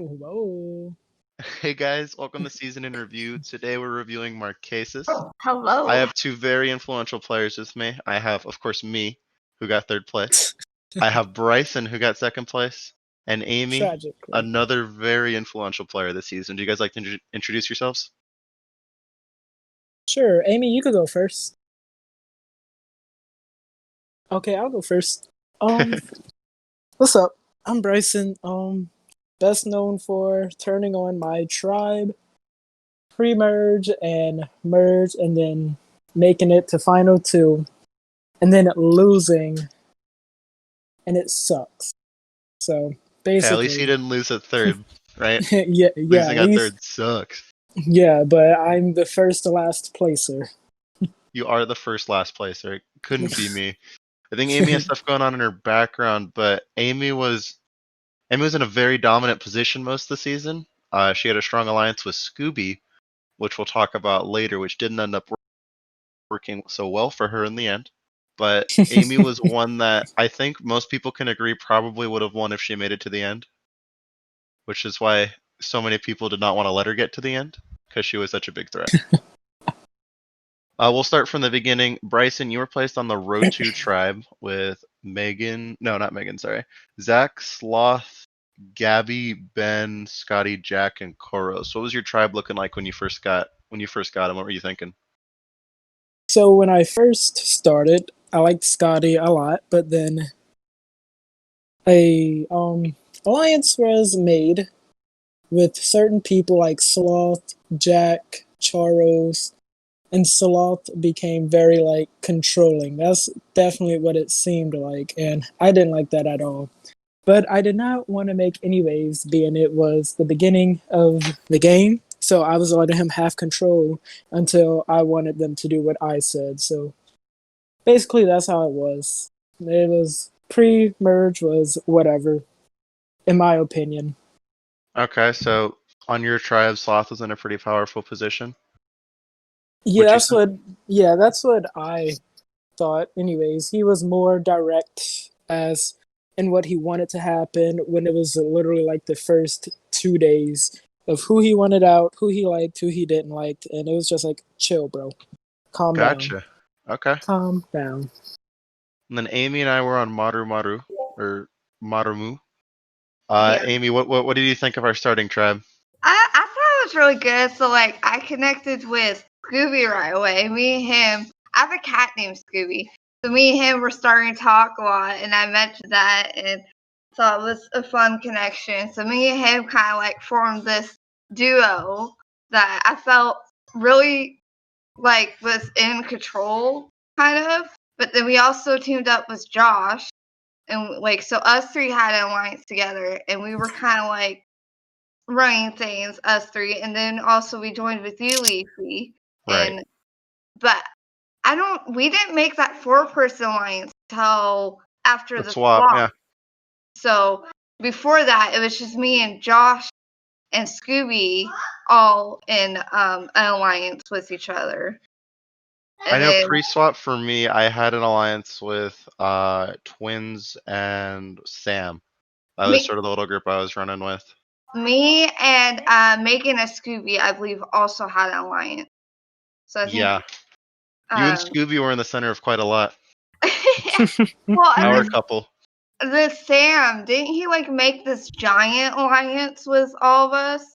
Whoa. Hey guys, welcome to Season in Review. Today we're reviewing Marquesas. Hello. I have two very influential players with me. I have, of course, me, who got third place. I have Bryson, who got second place. And Amy, Tragically. another very influential player this season. Do you guys like to introduce yourselves? Sure, Amy, you could go first. Okay, I'll go first. What's up? I'm Bryson. Best known for turning on my tribe, pre-merge and merge, and then making it to final two, and then losing, and it sucks. So Hey, at least you basically, didn't lose at third, right? yeah, Losing at at least, third sucks. yeah, but I'm the first to last placer. You are the first last placer. It couldn't be me. I think Amy has stuff going on in her background, but Amy was in a very dominant position most of the season. She had a strong alliance with Scooby, which we'll talk about later, which didn't end up working so well for her in the end. But Amy was one that I think most people can agree probably would have won if she made it to the end, which is why so many people did not want to let her get to the end because she was such a big threat. We'll start from the beginning. Bryson, you were placed on the Road to Tribe with Megan. No, not Megan. Sorry, Zach, Sloth, Gabby, Ben, Scotty, Jack, and Koros. What was your tribe looking like when you first got him? What were you thinking? So when I first started, I liked Scotty a lot, but then a alliance was made with certain people like Sloth, Jack, Charos, and Sloth became very like controlling. That's definitely what it seemed like, and I didn't like that at all. But I did not want to make any waves, being it was the beginning of the game. So I was letting him have control until I wanted them to do what I said. So basically, that's how it was. It was pre-merge was whatever, in my opinion. Okay, so on your tribe, Sloth was in a pretty powerful position. Yeah, Would you that's say? what. Yeah, that's what I thought. Anyways, he was more direct as in what he wanted to happen when it was literally like the first 2 days of who he wanted out, who he liked, who he didn't like, and it was just like, chill, bro, calm down, Gotcha. Okay. calm down. And then Amy and I were on Maru Maru or Marumu. Yeah. Amy, what did you think of our starting tribe? I thought it was really good. So I connected with Scooby right away. Me and him. I have a cat named Scooby. So me and him were starting to talk a lot, and I mentioned that, and thought it was a fun connection. So me and him kind of formed this duo that I felt really was in control, kind of. But then we also teamed up with Josh, and so us three had an alliance together, and we were kind of running things, us three, and then also we joined with you, Leafy. Right. But we didn't make that 4-person alliance till after The the swap, swap. yeah. So before that, it was just me and Josh and Scooby all in an alliance with each other. I know pre-swap for me, I had an alliance with Twins and Sam. That was sort of the little group I was running with. Me and Megan and Scooby, I believe, also had an alliance. So I think, yeah, you and Scooby were in the center of quite a lot. well, Our couple. The Sam, didn't he make this giant alliance with all of us?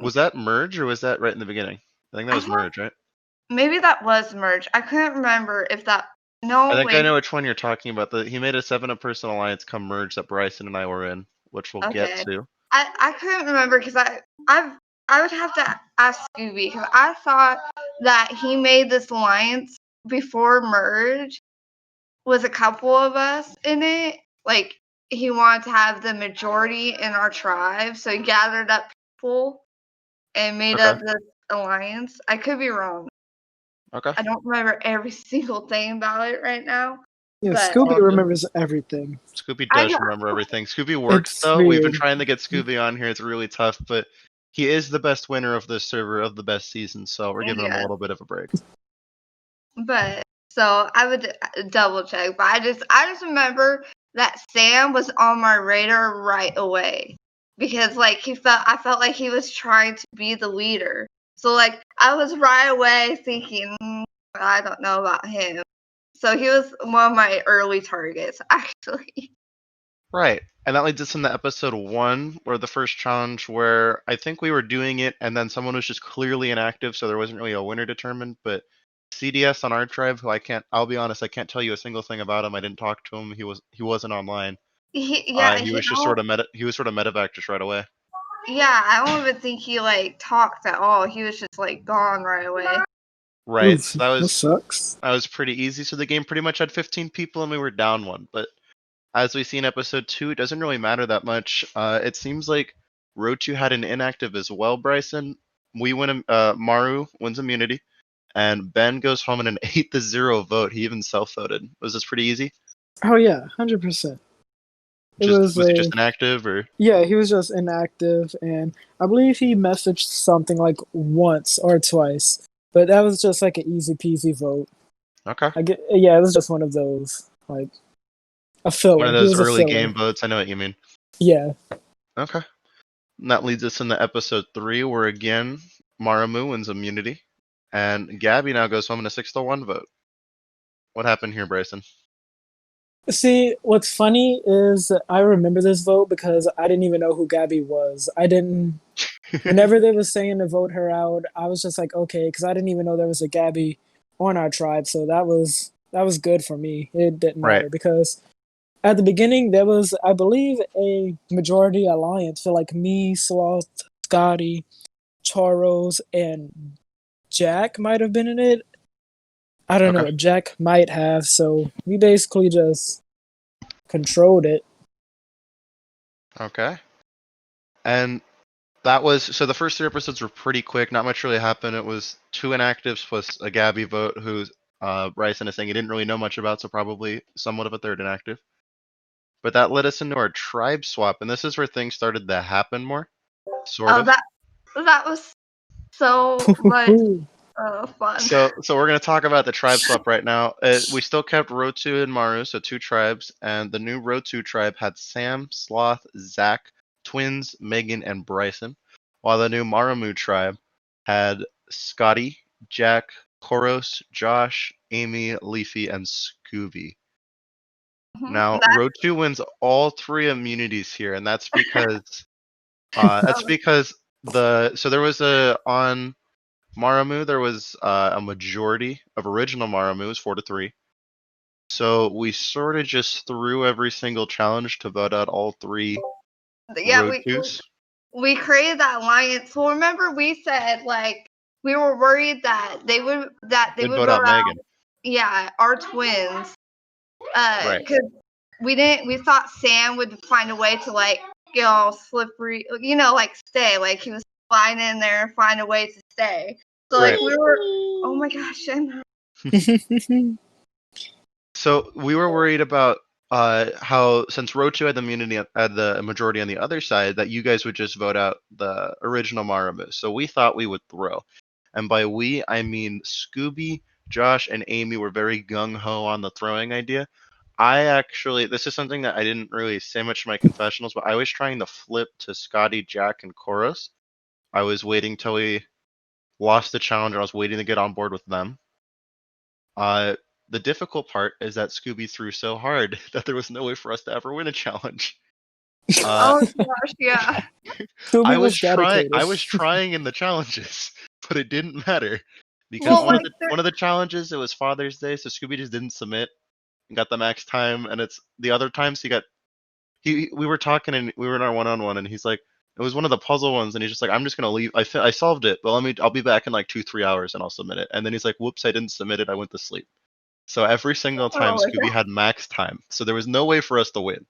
Was that merge or was that right in the beginning? I think that was merge, right? Maybe that was merge. I couldn't remember if that. No, I think I know which one you're talking about. He made a 7-person alliance come merge that Bryson and I were in, which we'll get to. I couldn't remember because I would have to ask Scooby because I thought that he made this alliance before merge with a couple of us in it. He wanted to have the majority in our tribe, so he gathered up people and made up this alliance. I could be wrong. Okay. I don't remember every single thing about it right now. Yeah, Scooby remembers everything. Scooby does remember everything. Scooby works, It's though. weird. We've been trying to get Scooby on here. It's really tough, but he is the best winner of the server of the best season, so we're giving him a little bit of a break. But so I would double check, but I just remember that Sam was on my radar right away. because like I felt like he was trying to be the leader. So like I was right away thinking, I don't know about him. So he was one of my early targets, actually. Right. And that leads us into episode 1, where the first challenge, where I think we were doing it and then someone was just clearly inactive, so there wasn't really a winner determined. But CDS on our tribe, who I'll be honest, I can't tell you a single thing about him. I didn't talk to him. He wasn't online. Yeah, He was just he was sort of medevac just right away. yeah, I don't even think he like talked at all. He was just like gone right away. Right. Oof, So that sucks. that was pretty easy. So the game pretty much had 15 people and we were down 1. But as we see in episode 2, it doesn't really matter that much. It seems like Rotu had an inactive as well, Bryson. We win. Maru wins immunity, and Ben goes home in an 8-0 vote. He even self-voted. Was this pretty easy? Oh yeah, 100%. Was he just inactive or? Yeah, he was just inactive, and I believe he messaged something like once or twice, but that was just like an easy peasy vote. Okay. Yeah, it was just one of those, like a filler. One of He those was a early filler. game votes. I know what you mean. Yeah. Okay. And that leads us into episode 3, where again Maramu wins immunity, and Gabby now goes home in a 6-1 vote. What happened here, Bryson? See, what's funny is I remember this vote because I didn't even know who Gabby was. I didn't. Whenever they were saying to vote her out, I was just like, okay, because I didn't even know there was a Gabby on our tribe, so that was good for me. It didn't Right. matter because at the beginning there was, I believe, a majority alliance for like me, Sloth, Scotty, Charos, and Jack might have been in it. I don't know. Jack might have, so we basically just controlled it. Okay. And that was so the first 3 episodes were pretty quick. Not much really happened. It was 2 inactives plus a Gabby vote, who Bryson is saying he didn't really know much about, so probably somewhat of a third inactive. But that led us into our tribe swap, and this is where things started to happen more. Sort of. That was so much fun. So we're gonna talk about the tribe swap right now. We still kept Rotu and Maru, so 2 tribes, and the new Rotu tribe had Sam, Sloth, Zach, Twins, Megan, and Bryson, while the new Maramu tribe had Scotty, Jack, Koros, Josh, Amy, Leafy, and Scooby. Now Rotu wins all 3 immunities here, and that's because there was on Maramu, there was a majority of original Maramu, it was 4-3. So we sort of just threw every single challenge to vote out all 3 Rotus. We created that alliance. Well, remember we said like we were worried that they would vote out Megan. Yeah, our twins. Right. Because we thought Sam would find a way to like get all slippery, like stay. Like he was flying in there and find a way to stay. So like we were, oh my gosh, So we were worried about how, since Rotu had the majority on the other side, that you guys would just vote out the original Maramu. So we thought we would throw. And by we, I mean Scooby, Josh, and Amy were very gung-ho on the throwing idea. This is something that I didn't really say much in my confessionals, but I was trying to flip to Scotty, Jack, and Koros. I was waiting till we lost the challenge, and I was waiting to get on board with them. The difficult part is that Scooby threw so hard that there was no way for us to ever win a challenge. Oh gosh, yeah. I was trying in the challenges, but it didn't matter because one of the challenges, it was Father's Day, so Scooby just didn't submit and got the max time, and it's the other times we were talking and we were in our one-on-one, and he's like, it was one of the puzzle ones, and he's just like, I'm just gonna leave. I solved it, but I'll be back in like 2-3 hours and I'll submit it. And then he's like, whoops, I didn't submit it. I went to sleep. So every single time Scooby had max time, so there was no way for us to win.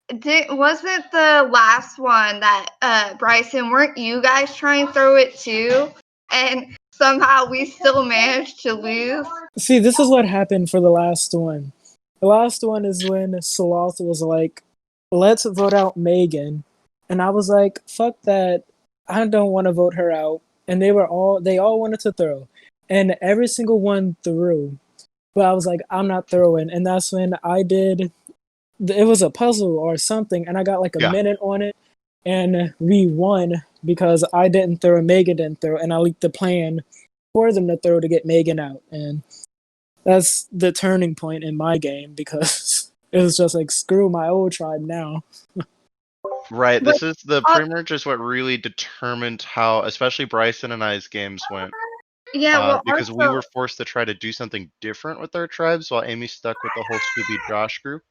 Wasn't the last one that Bryson, weren't you guys trying to throw it too? And somehow we still managed to lose. See, this is what happened for the last one. The last one is when Sloth was like, let's vote out Megan. And I was like, fuck that. I don't want to vote her out. And they all wanted to throw. And every single one threw. But I was like, I'm not throwing. And that's when I did, it was a puzzle or something. And I got like a minute on it. and we won because I didn't throw and Megan didn't throw, and I leaked the plan for them to throw to get Megan out, and that's the turning point in my game because it was just like screw my old tribe now. Right. But This is the uh, pre-merge is what really determined how, especially Bryson and I's games went. yeah, well, Because we also, were forced to try to do something different with our tribes, while Amy stuck with the whole Scooby Josh group.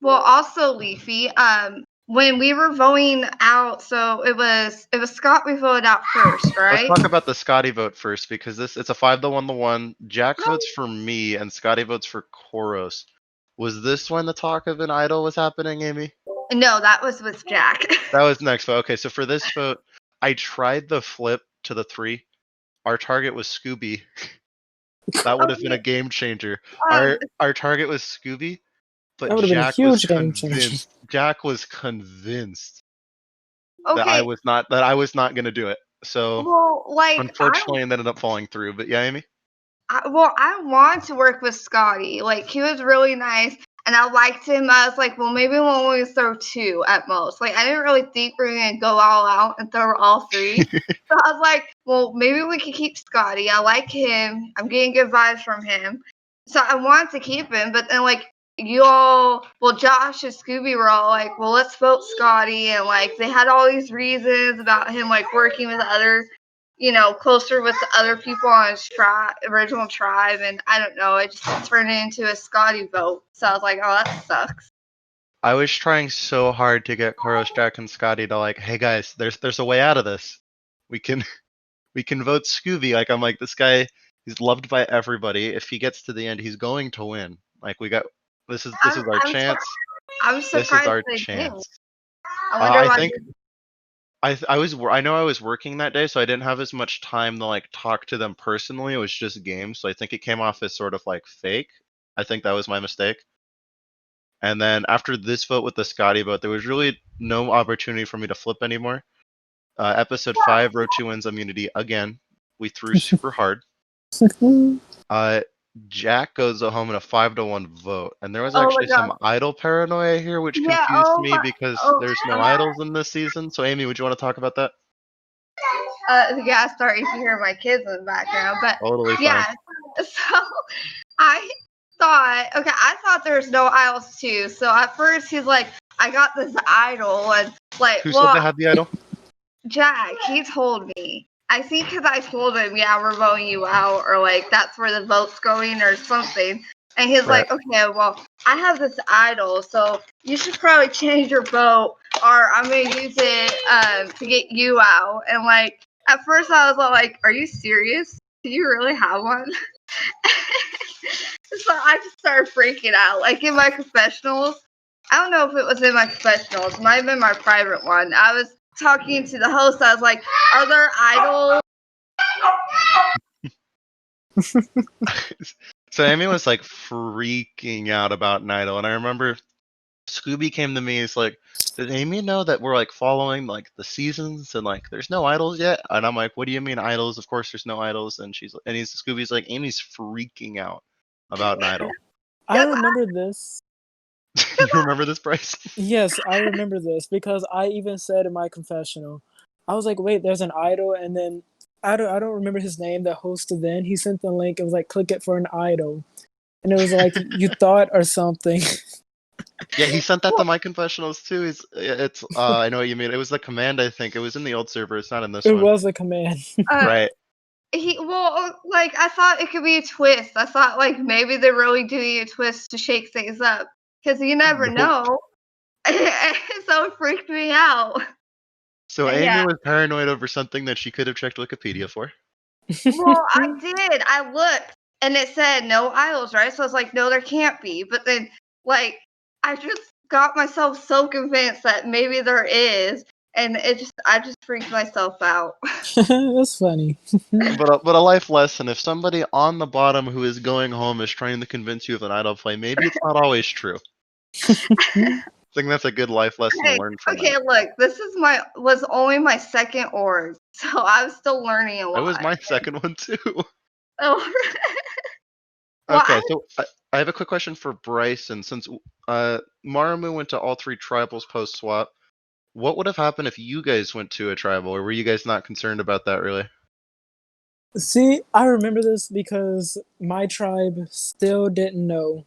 Leafy, when we were voting out, so it was Scott we voted out first, Let's right? talk about the Scotty vote first, because it's a 5-1 to 1. Jack votes for me, and Scotty votes for Koros. Was this when the talk of an idol was happening, Amy? No, that was with Jack. That was next vote. Okay, so for this vote, I tried the flip to the 3. Our target was Scooby. That would have been a Okay, game changer. um, Our target was Scooby, That but would have been a huge game changer. Jack was convinced that okay, I was not gonna do it. So well, like unfortunately, it ended up falling through. But yeah, Amy. I want to work with Scotty. Like he was really nice, and I liked him. I was like, well, maybe we'll only throw 2 at most. Like I didn't really think we were gonna go all out and throw all 3. So I was like, well, maybe we could keep Scotty. I like him. I'm getting good vibes from him. So I wanted to keep him, but then like you all, well, Josh and Scooby were all like, well, let's vote Scotty, and like they had all these reasons about him like working with other, closer with the other people on his original tribe, and I don't know, it just turned into a Scotty vote. So I was like, oh, that sucks. I was trying so hard to get Koros, Jack, and Scotty to like, hey guys, there's a way out of this. We can we can vote Scooby. Like I'm like, this guy, he's loved by everybody. If he gets to the end, he's going to win. Like we got this I'm is our I'm, sur- chance. I'm This is surprised our they didn't. chance. I wonder I why. think I know I was working that day, so I didn't have as much time to like talk to them personally. It was just games, so I think it came off as sort of like fake. I think that was my mistake. And then after this vote with the Scotty vote, there was really no opportunity for me to flip anymore. Episode 5, Rochi wins immunity again. We threw super hard. Uh, Jack goes home in a 5-1 vote, and there was Oh my actually god. some idol paranoia here, which Yeah. confused me because Oh. there's no idols in this season. So, Amy, would you want to talk about that? Yeah. Sorry if you hear my kids in the background, but Totally fine. yeah. So I I thought there was no idols too. So at first he's like, I got this idol, and like, Who said well, they had the idol? Jack, he told me. I think because I told him, yeah, we're voting you out, or like that's where the vote's going, or something. And he's Right. like, okay, well, I have this idol, so you should probably change your vote, or I'm gonna use it to get you out. And like, at first I was like, are you serious? Do you really have one? So I just started freaking out. Like in my confessionals, I don't know if it was in my confessionals, it might have been my private one. I was talking to the host. I was like, "Are there idols?" So Amy was like freaking out about an idol, and I remember Scooby came to me. He's like, "Did Amy know that we're like following like the seasons and like there's no idols yet?" And I'm like, "What do you mean idols? Of course there's no idols." And Scooby's like, "Amy's freaking out about an idol." I remember this. You remember this, Bryce? Yes, I remember this because I even said in my confessional, I was like, "Wait, there's an idol," and then I don't remember his name. The host then he sent the link. It was like, "Click it for an idol," and it was like you thought or something. Yeah, he sent that to my confessionals too. It's I know what you mean. It was the command, I think. It was in the old server. It's not in this It one. was a command. Right. Like I thought it could be a twist. I thought like maybe they're really doing a twist to shake things up because you never Nope. know. So it freaked me out. So And Amy yeah, was paranoid over something that she could have checked Wikipedia for. well, I did. I looked and it said no idols, right? So I was like, no, there can't be. But then, like, I just got myself so convinced that maybe there is, and I just freaked myself out. That's funny. But a life lesson: if somebody on the bottom who is going home is trying to convince you of an idol play, maybe it's not always true. I think that's a good life lesson to learn from Okay, that. look, was only my second org, so I was still learning a That was lot. my second one too. Oh, well, Okay, so I have a quick question for Bryson. Since Maramu went to all 3 tribals post swap, what would have happened if you guys went to a tribal, or were you guys not concerned about that really? See, I remember this because my tribe still didn't know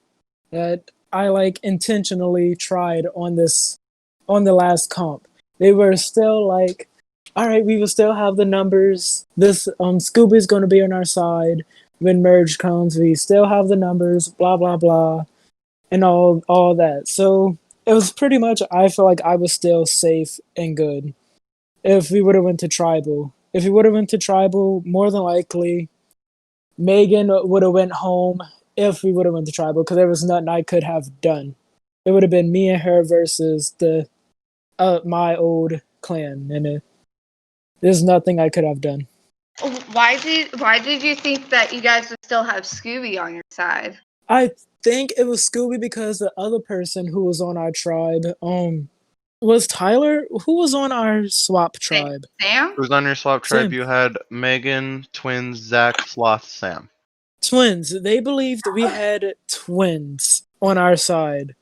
that I like intentionally tried on the last comp. They were still like, all right, we will still have the numbers. This Scooby's going to be on our side when merge comes. We still have the numbers. Blah blah blah, and all that. So it was pretty much. I feel like I was still safe and good if we would have went to tribal. If we would have went to tribal, more than likely Megan would have went home if we would have went to tribal because there was nothing I could have done. It would have been me and her versus the my old clan, and there's nothing I could have done. Why did you think that you guys would still have Scooby on your side? I think it was Scooby because the other person who was on our tribe, was Tyler. Who was on our swap tribe? Sam? Who's on your swap tribe? Sam. You had Megan, Twins, Zach, Sloth, Sam. Twins. They believed we had twins on our side.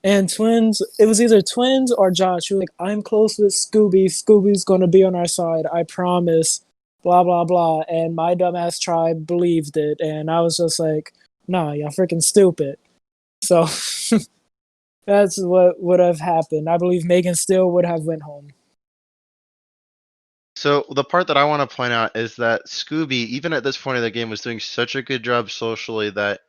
And twins, it was either twins or Josh. Who was like, I'm close with Scooby. Scooby's gonna be on our side. I promise. Blah blah blah. And my dumbass tribe believed it, and I was just like, nah, y'all freaking stupid. So that's what would have happened. I believe Megan still would have went home. So the part that I want to point out is that Scooby, even at this point of the game, was doing such a good job socially that,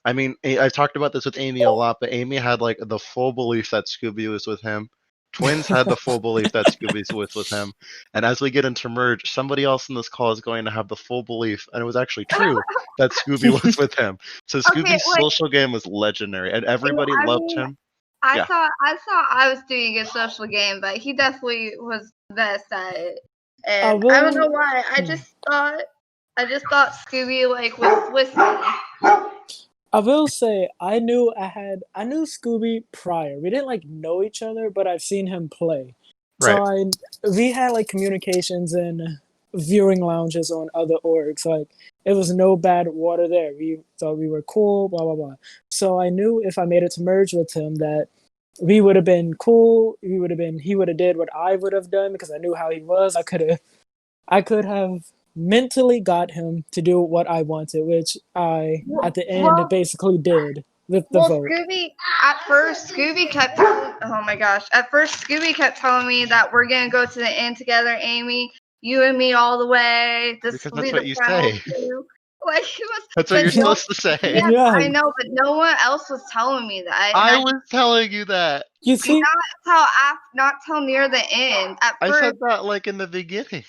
I mean, I've talked about this with Amy a lot, but Amy had like the full belief that Scooby was with him. Twins had the full belief that Scooby's with him. And as we get into merge, somebody else in this call is going to have the full belief, and it was actually true, that Scooby was with him. So Scooby's social game was legendary, and everybody loved him. I thought I was doing a social game, but he definitely was the best at it. And I don't know why. I just thought Scooby like was with me. I will say I knew Scooby prior. We didn't like know each other, but I've seen him play. Right. So we had like communications and viewing lounges on other orgs. Like it was no bad water there. We thought we were cool, blah blah blah. So I knew if I made it to merge with him that we would have been cool. He would have did what I would have done because I knew how he was. I could have mentally got him to do what I wanted, which I at the end basically did with the vote. At first Scooby kept telling me that we're gonna go to the end together, Amy. You and me all the way. Because that's what you say. Like that's what you're supposed to say. Yeah, I know, but no one else was telling me that. I was telling you that. You see, not till near the end. At first, I said that like in the beginning.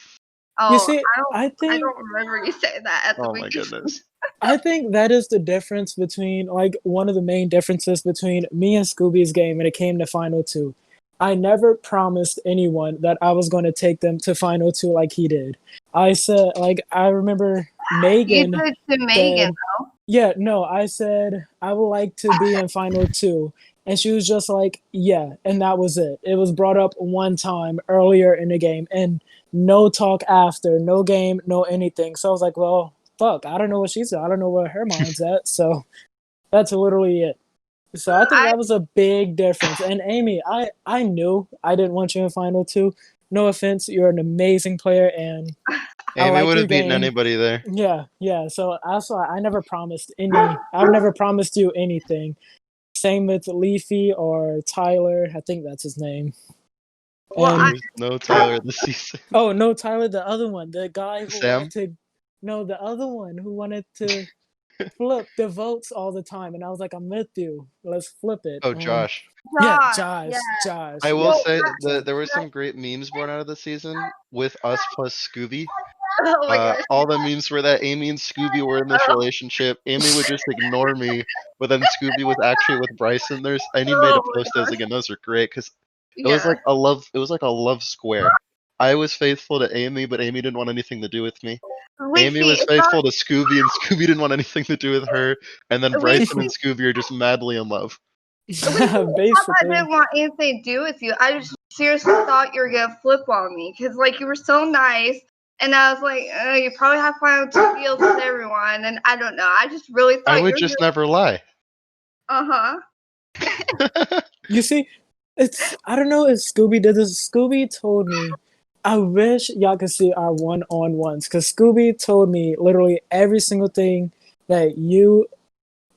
Oh, you see, I don't remember you saying that at the beginning. Oh my goodness. I think that is the difference between, like, one of the main differences between me and Scooby's game when it came to Final 2. I never promised anyone that I was going to take them to Final 2 like he did. I said, like, I remember Megan. You did to Megan, though. Yeah, no, I said, I would like to be in Final 2. And she was just like, yeah, and that was it. It was brought up one time earlier in the game, and no talk after, no game, no anything. So I was like, well, fuck, I don't know what she's at. I don't know where her mind's at. So that's literally it. So I think that was a big difference. And Amy, I knew I didn't want you in Final 2. No offense, you're an amazing player, and Amy would have beaten anybody there. Yeah. So I never promised I've never promised you anything. Same with Leafy or Tyler. I think that's his name. No Tyler this season. Oh, no Tyler, the other one. The guy who Sam? the other one who wanted to flip the votes all the time. And I was like, I'm with you. Let's flip it. Oh, Josh. Yeah, Josh. I will say that there were some great memes born out of the season with us plus Scooby. All the memes were that Amy and Scooby were in this relationship. Amy would just ignore me, but then Scooby was actually with Bryson. I need made to post those again. Those are great because it was like a love. It was like a love square. I was faithful to Amy, but Amy didn't want anything to do with me. Amy was faithful to Scooby, and Scooby didn't want anything to do with her. And then Bryson and Scooby are just madly in love. Basically, I didn't want anything to do with you. I just seriously thought you were gonna flip on me because, like, you were so nice. And I was like, you probably have Final 2 deals with everyone. And I don't know. I just really thought I would just never lie. Uh-huh. You see, I don't know if Scooby did this. Scooby told me. I wish y'all could see our one-on-ones because Scooby told me literally every single thing that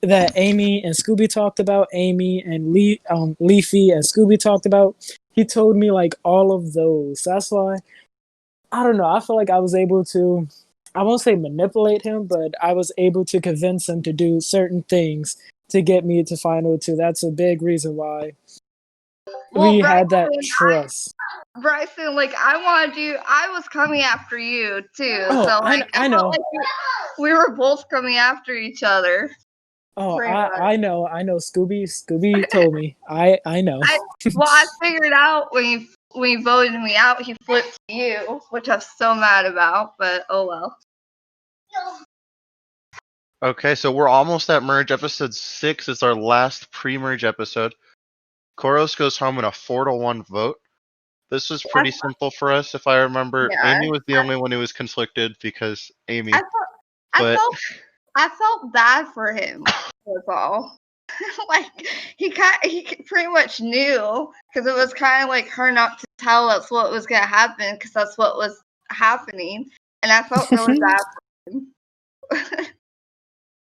that Amy and Scooby talked about. Amy and Leafy and Scooby talked about. He told me like all of those. That's why I don't know. I feel like I was able to. I won't say manipulate him, but I was able to convince him to do certain things to get me to final two. That's a big reason why Well, we had that Bryson, trust. like I wanted you. I was coming after you too. Oh, So like I I felt know. like we were both coming after each other. Oh, Pretty much. I know. I know. Scooby told me. I know. I figured out when you voted me out, he flipped to you, which I'm so mad about. But oh well. Okay, so we're almost at merge. Episode 6 is our last pre-merge episode. Koros goes home in a 4-1 vote. This was pretty simple for us, if I remember. Yeah. Amy was the only one who was conflicted because Amy. I felt bad for him. Was all. Like he pretty much knew because it was kind of like her not to tell us what was gonna happen because that's what was happening, and I felt really bad for him.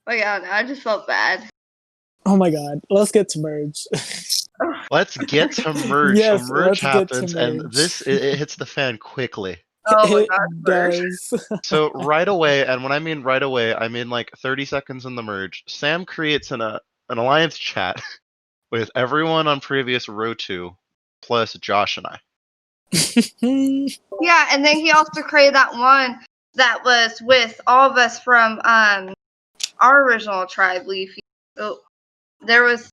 But yeah, no, I just felt bad. Oh my god. Let's get to merge. Let's get to merge. Yes, so merge let's get to happens, and merge. this it hits the fan quickly. Oh my It god, does. So right away, and when I mean right away, I mean like 30 seconds in the merge. Sam creates an alliance chat with everyone on previous row 2, plus Josh and I. Yeah, and then he also created that one that was with all of us from our original tribe, Leafy. So there was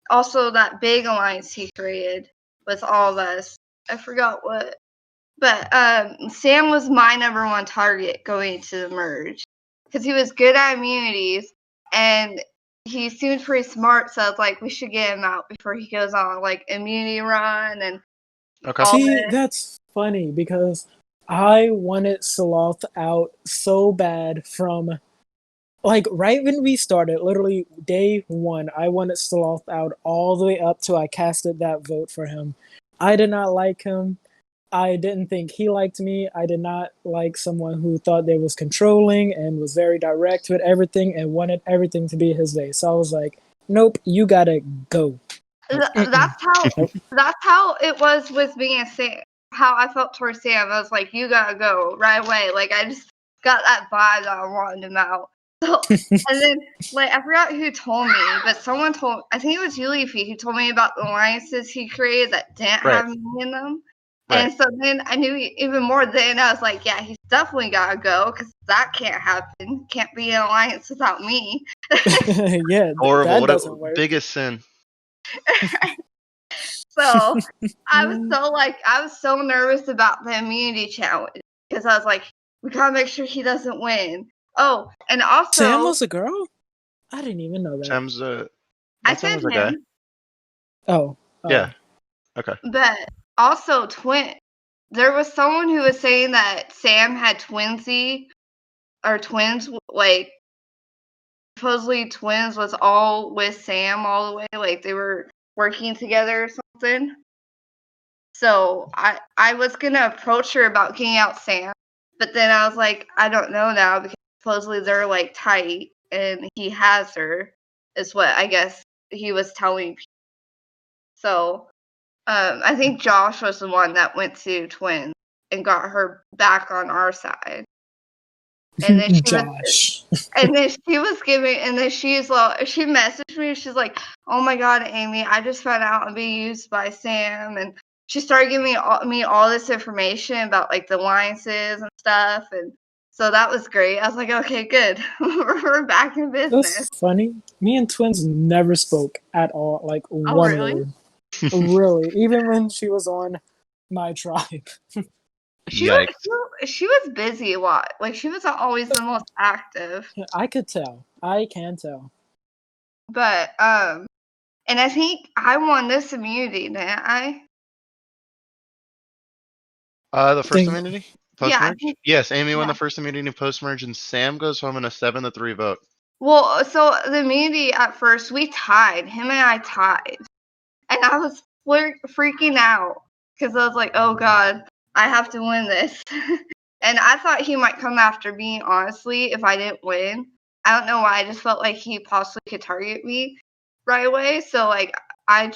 also that big alliance he created with all of us. I forgot what. But Sam was my number one target going into the merge because he was good at immunities and he seemed pretty smart. So I was like, we should get him out before he goes on like immunity run and Okay. all See, that. that's funny because I wanted Sloth out so bad from like right when we started, literally day one, I wanted Sloth out all the way up till I casted that vote for him. I did not like him. I didn't think he liked me. I did not like someone who thought they was controlling and was very direct with everything and wanted everything to be his way. So I was like, nope, you gotta go. That's how it was with me and Sam. How I felt towards Sam, I was like, "You gotta go right away." Like I just got that vibe that I wanted him out. So, and then like I forgot who told me, but someone told. I think it was you, Leafy, who told me about the alliances he created that didn't Right. have me in them. Right. And so then I knew even more. Then I was like, "Yeah, he's definitely gotta go because that can't happen. Can't be an alliance without me." Yeah, Horrible. that What doesn't a work. biggest sin. So I was so nervous about the immunity challenge because I was like, we gotta make sure he doesn't win. Oh, and also Sam was a girl? I didn't even know that. Sam's a. I Sam said was a guy. him, Oh. Yeah. Okay. but also twin. There was someone who was saying that Sam had twinsy or twins, like supposedly twins was all with Sam all the way, like they were working together or something. So I was gonna approach her about getting out Sam, but then I was like, I don't know now because supposedly they're like tight and he has her, is what I guess he was telling people. So I think Josh was the one that went to twins and got her back on our side. And then Josh. and then she messaged me. She's like, "Oh my god, Amy, I just found out I'm being used by Sam," and she started giving me all this information about like the alliances and stuff, and so that was great. I was like, "Okay, good, we're back in business." That's funny. Me and Twins never spoke at all, like one really? word. Really, even when she was on my tribe. She was busy a lot. Like she was always the most active. I could tell. I can tell. But and I think I won this immunity, didn't I? The first immunity? Post merge? Yeah, Yes, Amy won the first immunity post merge, and Sam goes home in a 7-3 vote. Well, so the immunity at first we tied. Him and I tied, and I was freaking out because I was like, oh god, I have to win this. And I thought he might come after me, honestly, if I didn't win. I don't know why. I just felt like he possibly could target me right away. So, like, I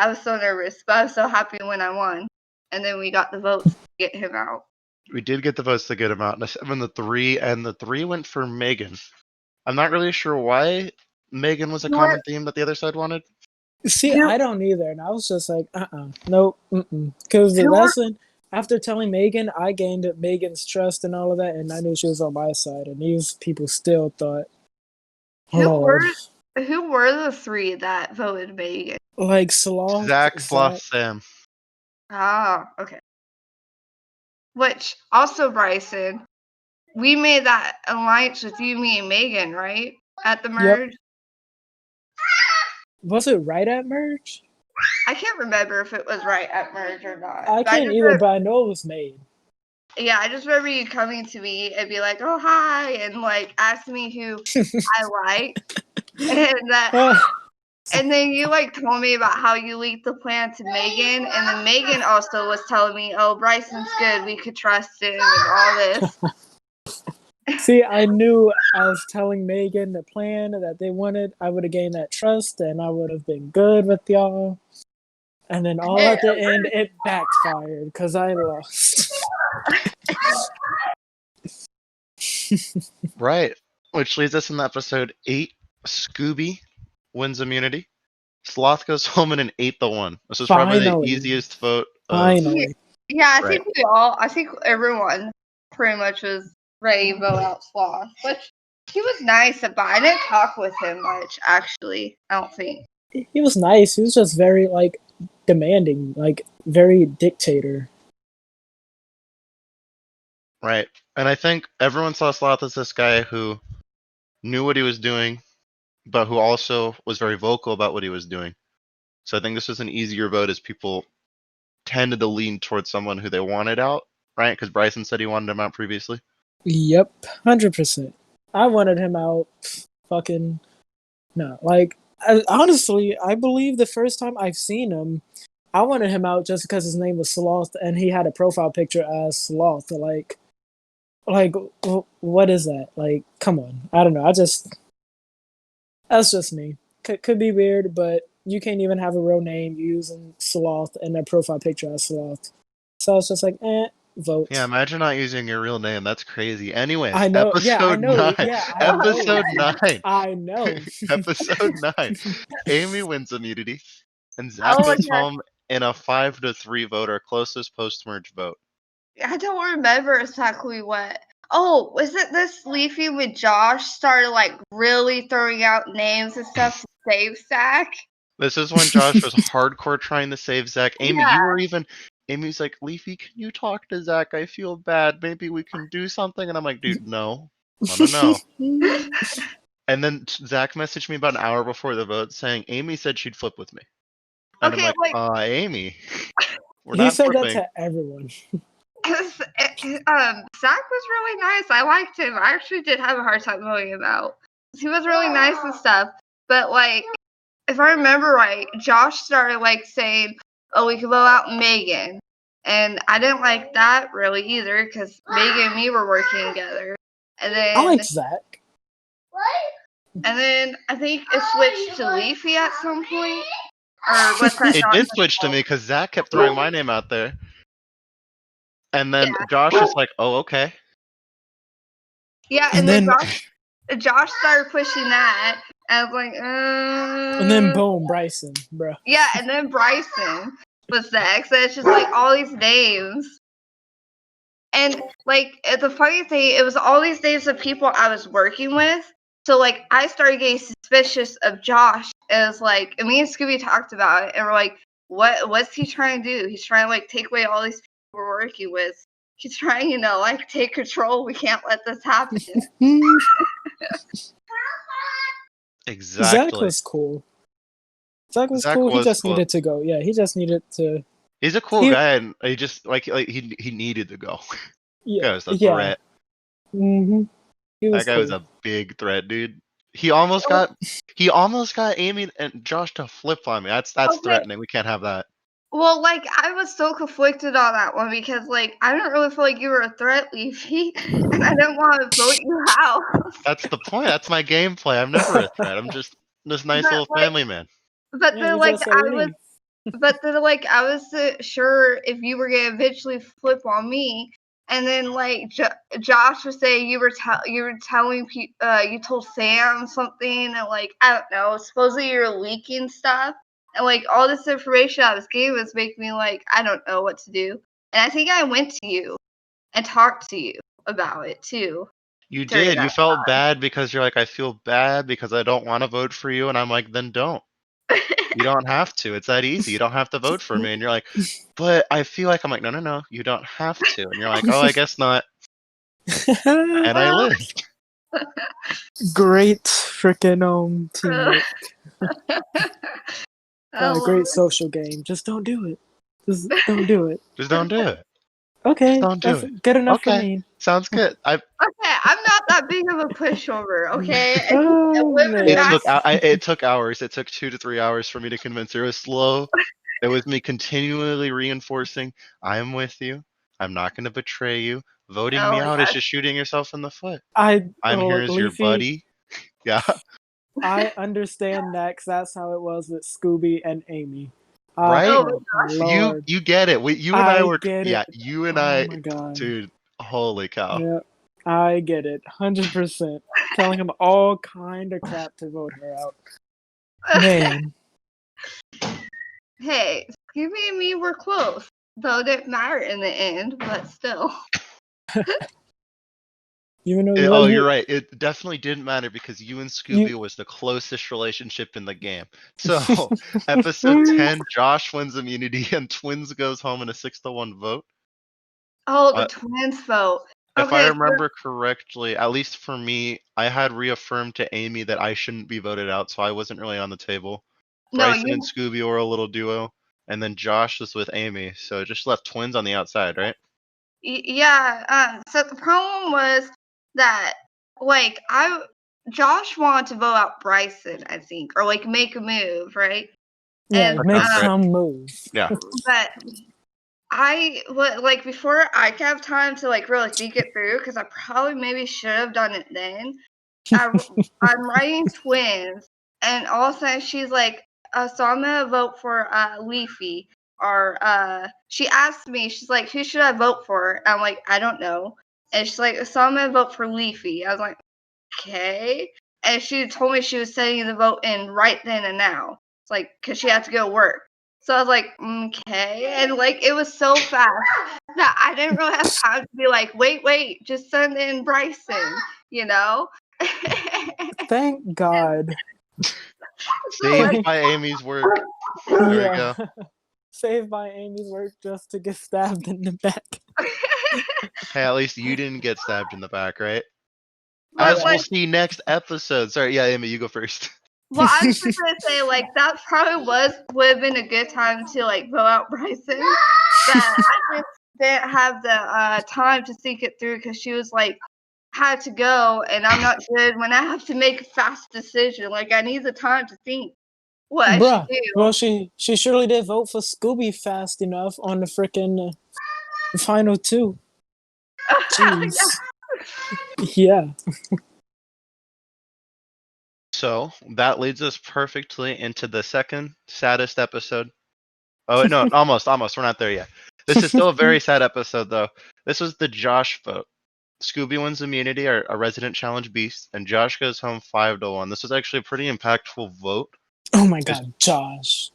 was so nervous, but I was so happy when I won. And then we got the votes to get him out. We did get the votes to get him out in a 7-3, and the 3 went for Megan. I'm not really sure why Megan was a common theme that the other side wanted. See, I don't either, and I was just like, nope, because that's when, after telling Megan, I gained Megan's trust and all of that, and I knew she was on my side, and these people still thought, who were the 3 that voted Megan? Like Sloth, Sloth, Sam. Ah, okay. Which also, Bryson, we made that alliance with you, me, and Megan, right? At the merge. Yep. Was it right at merge? I can't remember if it was right at merge or not. I can't either, but I know it was made. Yeah, I just remember you coming to me and be like, "Oh, hi," and like asking me who I like, and then you like told me about how you leaked the plan to Megan, and then Megan also was telling me, "Oh, Bryson's good, we could trust him," and all this. See, I knew I was telling Megan the plan that they wanted. I would have gained that trust, and I would have been good with y'all. And then all at the end, it backfired because I lost. Right, which leads us in episode 8. Scooby wins immunity. Sloth goes home in an 8-1. This is probably the easiest vote. Finally. Yeah, I think everyone pretty much was ready to vote out Sloth. Which he was nice about. I didn't talk with him much, actually. I don't think. He was nice. He was just very, like, demanding. Like, very dictator. Right. And I think everyone saw Sloth as this guy who knew what he was doing, but who also was very vocal about what he was doing. So I think this was an easier vote as people tended to lean towards someone who they wanted out, right? Because Bryson said he wanted him out previously. Yep, 100%. I wanted him out. Fucking no. Like, honestly, I believe the first time I've seen him, I wanted him out just because his name was Sloth and he had a profile picture as Sloth. Like, what is that? Like, come on. I don't know. That's just me. Could be weird, but you can't even have a real name using Sloth and a profile picture as Sloth. So it's just like, vote. Yeah, imagine not using your real name. That's crazy. Anyways, I know. Episode 9. Yeah, Episode 9. I know. Episode 9. Amy wins immunity, and Zach goes home in a 5-3 vote, our closest post-merge vote. I don't remember exactly what. Oh, was it this Leafy with Josh started like really throwing out names and stuff to save Zach? This is when Josh was hardcore trying to save Zach. Amy, you were even. Amy's like, Leafy, can you talk to Zach? I feel bad. Maybe we can do something. And I'm like, dude, no. And then Zach messaged me about an hour before the vote saying Amy said she'd flip with me. And I'm like, Amy, he said that to everyone. Zach was really nice. I liked him. I actually did have a hard time voting him out. He was really nice and stuff. But like, if I remember right, Josh started like saying, "Oh, we can vote out Megan," and I didn't like that really either because Megan and me were working together. And then I like Zach. And then I think it switched to Leafy at some point. Or was that it did switch to me because Zach kept throwing my name out there. And then Josh was like, "Oh, okay." Yeah, and then Josh started pushing that. And I was like, And then boom, Bryson, bro. Yeah, and then Bryson was next. And it's just like all these names. And like the funny thing, it was all these names of people I was working with. So like I started getting suspicious of Josh. And it was like, and me and Scooby talked about it, and we're like, what's he trying to do? He's trying to like take away all these people we're working with. He's trying, like take control. We can't let this happen. Exactly. Zach was cool. Zach was cool. He just needed to go. Yeah, he just needed to. He's a cool guy, and he just like he needed to go. Yeah, was a threat. Mm-hmm. That guy was a big threat, dude. He almost got Amy and Josh to flip on me. That's threatening. We can't have that. Well, like, I was so conflicted on that one because, like, I don't really feel like you were a threat, Leafy, and I didn't want to vote you out. That's the point. That's my gameplay. I'm never a threat. I'm just this nice But, little like, family man. but Yeah, then, you like, just a I was, leaf. I was sure if you were gonna eventually flip on me, and then like Josh was saying you were telling people, you told Sam something, and like I don't know, supposedly you're leaking stuff, and like all this information I was getting was making me like I don't know what to do, and I think I went to you and talked to you about it too You during did. You that. felt bad because you're like, I feel bad because I don't want to vote for you, and I'm like, then don't. You don't have to. It's that easy. You don't have to vote for me. And you're like, but I feel like I'm like, no, no, no, you don't have to. And you're like, oh, I guess not. And I Well, lived. Great freaking teamwork. I love Great it. social game. Just don't do it. Just don't do it. Just don't do it. Just Okay, don't do that's it. good enough for Okay. me. Sounds good. Okay, I'm not that big of a pushover, okay? And Oh women It man. took it took hours. It took 2 to 3 hours for me to convince her. It was slow. It was me continually reinforcing, I'm with you. I'm not going to betray you. Voting oh me my out is gosh. just shooting yourself in the foot. I I'm here as your Leafy, buddy. Yeah. I understand that 'cause that's how it was with Scooby and Amy. Right? Oh my Oh gosh. Lord. You get it. You and I I were get yeah, it. you and Oh I my god. dude, holy cow. Yeah. I get it. 100%. Telling him all kind of crap to vote her out. Man. Hey, Scooby and me were close. Though it didn't matter in the end, but still. Even though Oh, you you're right. It definitely didn't matter because you and Scooby you was the closest relationship in the game. So, episode 10, Josh wins immunity and Twins goes home in a 6-1 vote. Oh, the Uh, twins vote. if I Okay, so remember correctly, at least for me, I had reaffirmed to Amy that I shouldn't be voted out, so I wasn't really on the table. no, Bryson and Scooby were a little duo, and then Josh was with Amy, so it just left Twins on the outside, right? yeah. So the problem was that like Josh wanted to vote out Bryson, I think, or like make a move, right? yeah, And That make sounds right. some move. Yeah. but like before I could have time to like really think it through because I probably maybe should have done it then. I'm writing twins, and all of a sudden she's like, so I'm gonna vote for Leafy. Or she asked me, she's like, who should I vote for? And I'm like, I don't know. And she's like, so I'm gonna vote for Leafy. I was like, okay. And she told me she was sending the vote in right then and now. It's like, because she had to go work. So I was like, okay. And like, it was so fast that I didn't really have time to be like, wait, just send in Bryson, you know? Thank God. So like, Saved by Amy's work. There we Yeah. go. Saved by Amy's work just to get stabbed in the back. Hey, at least you didn't get stabbed in the back, right? but As we'll like, see next episode. Sorry, yeah, Amy, you go first. well, I was just gonna say like that probably would have been a good time to like vote out Bryson, but I just didn't have the time to think it through because she was like had to go, and I'm not good when I have to make a fast decision. Like I need the time to think what I should Bruh. do. Well, she surely did vote for Scooby fast enough on the frickin' final two. Jeez. Yeah. So that leads us perfectly into the second saddest episode. Oh no, almost. We're not there yet. This is still a very sad episode, though. This was the Josh vote. Scooby wins immunity, a resident challenge beast, and Josh goes home 5-1. This was actually a pretty impactful vote. Oh my God, Josh.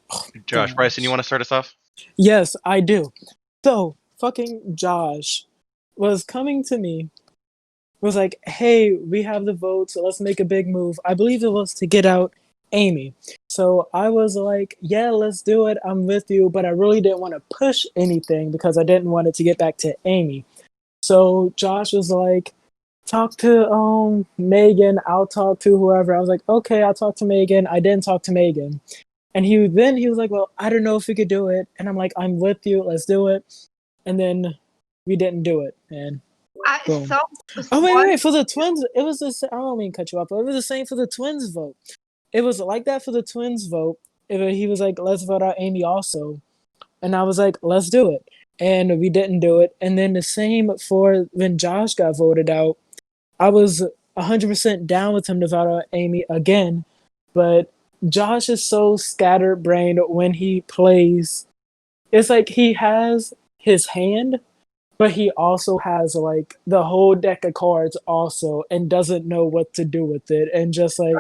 Josh, Bryson, you want to start us off? Yes, I do. So, fucking Josh was coming to me, was like, hey, we have the vote, so let's make a big move. I believe it was to get out Amy. So I was like, yeah, let's do it. I'm with you. But I really didn't want to push anything because I didn't want it to get back to Amy. So Josh was like, talk to Megan. I'll talk to whoever. I was like, okay, I'll talk to Megan. I didn't talk to Megan. And he was like, well, I don't know if we could do it. And I'm like, I'm with you. Let's do it. And then we didn't do it. And boom. Oh, wait. For the Twins, it was the same. I don't mean to cut you off, but it was the same for the Twins vote. It was like that for the Twins vote. He was like, let's vote out Amy also. And I was like, let's do it. And we didn't do it. And then the same for when Josh got voted out. I was 100% down with him to vote out Amy again. But Josh is so scatterbrained when he plays. It's like he has his hand, but he also has like the whole deck of cards also and doesn't know what to do with it. And just like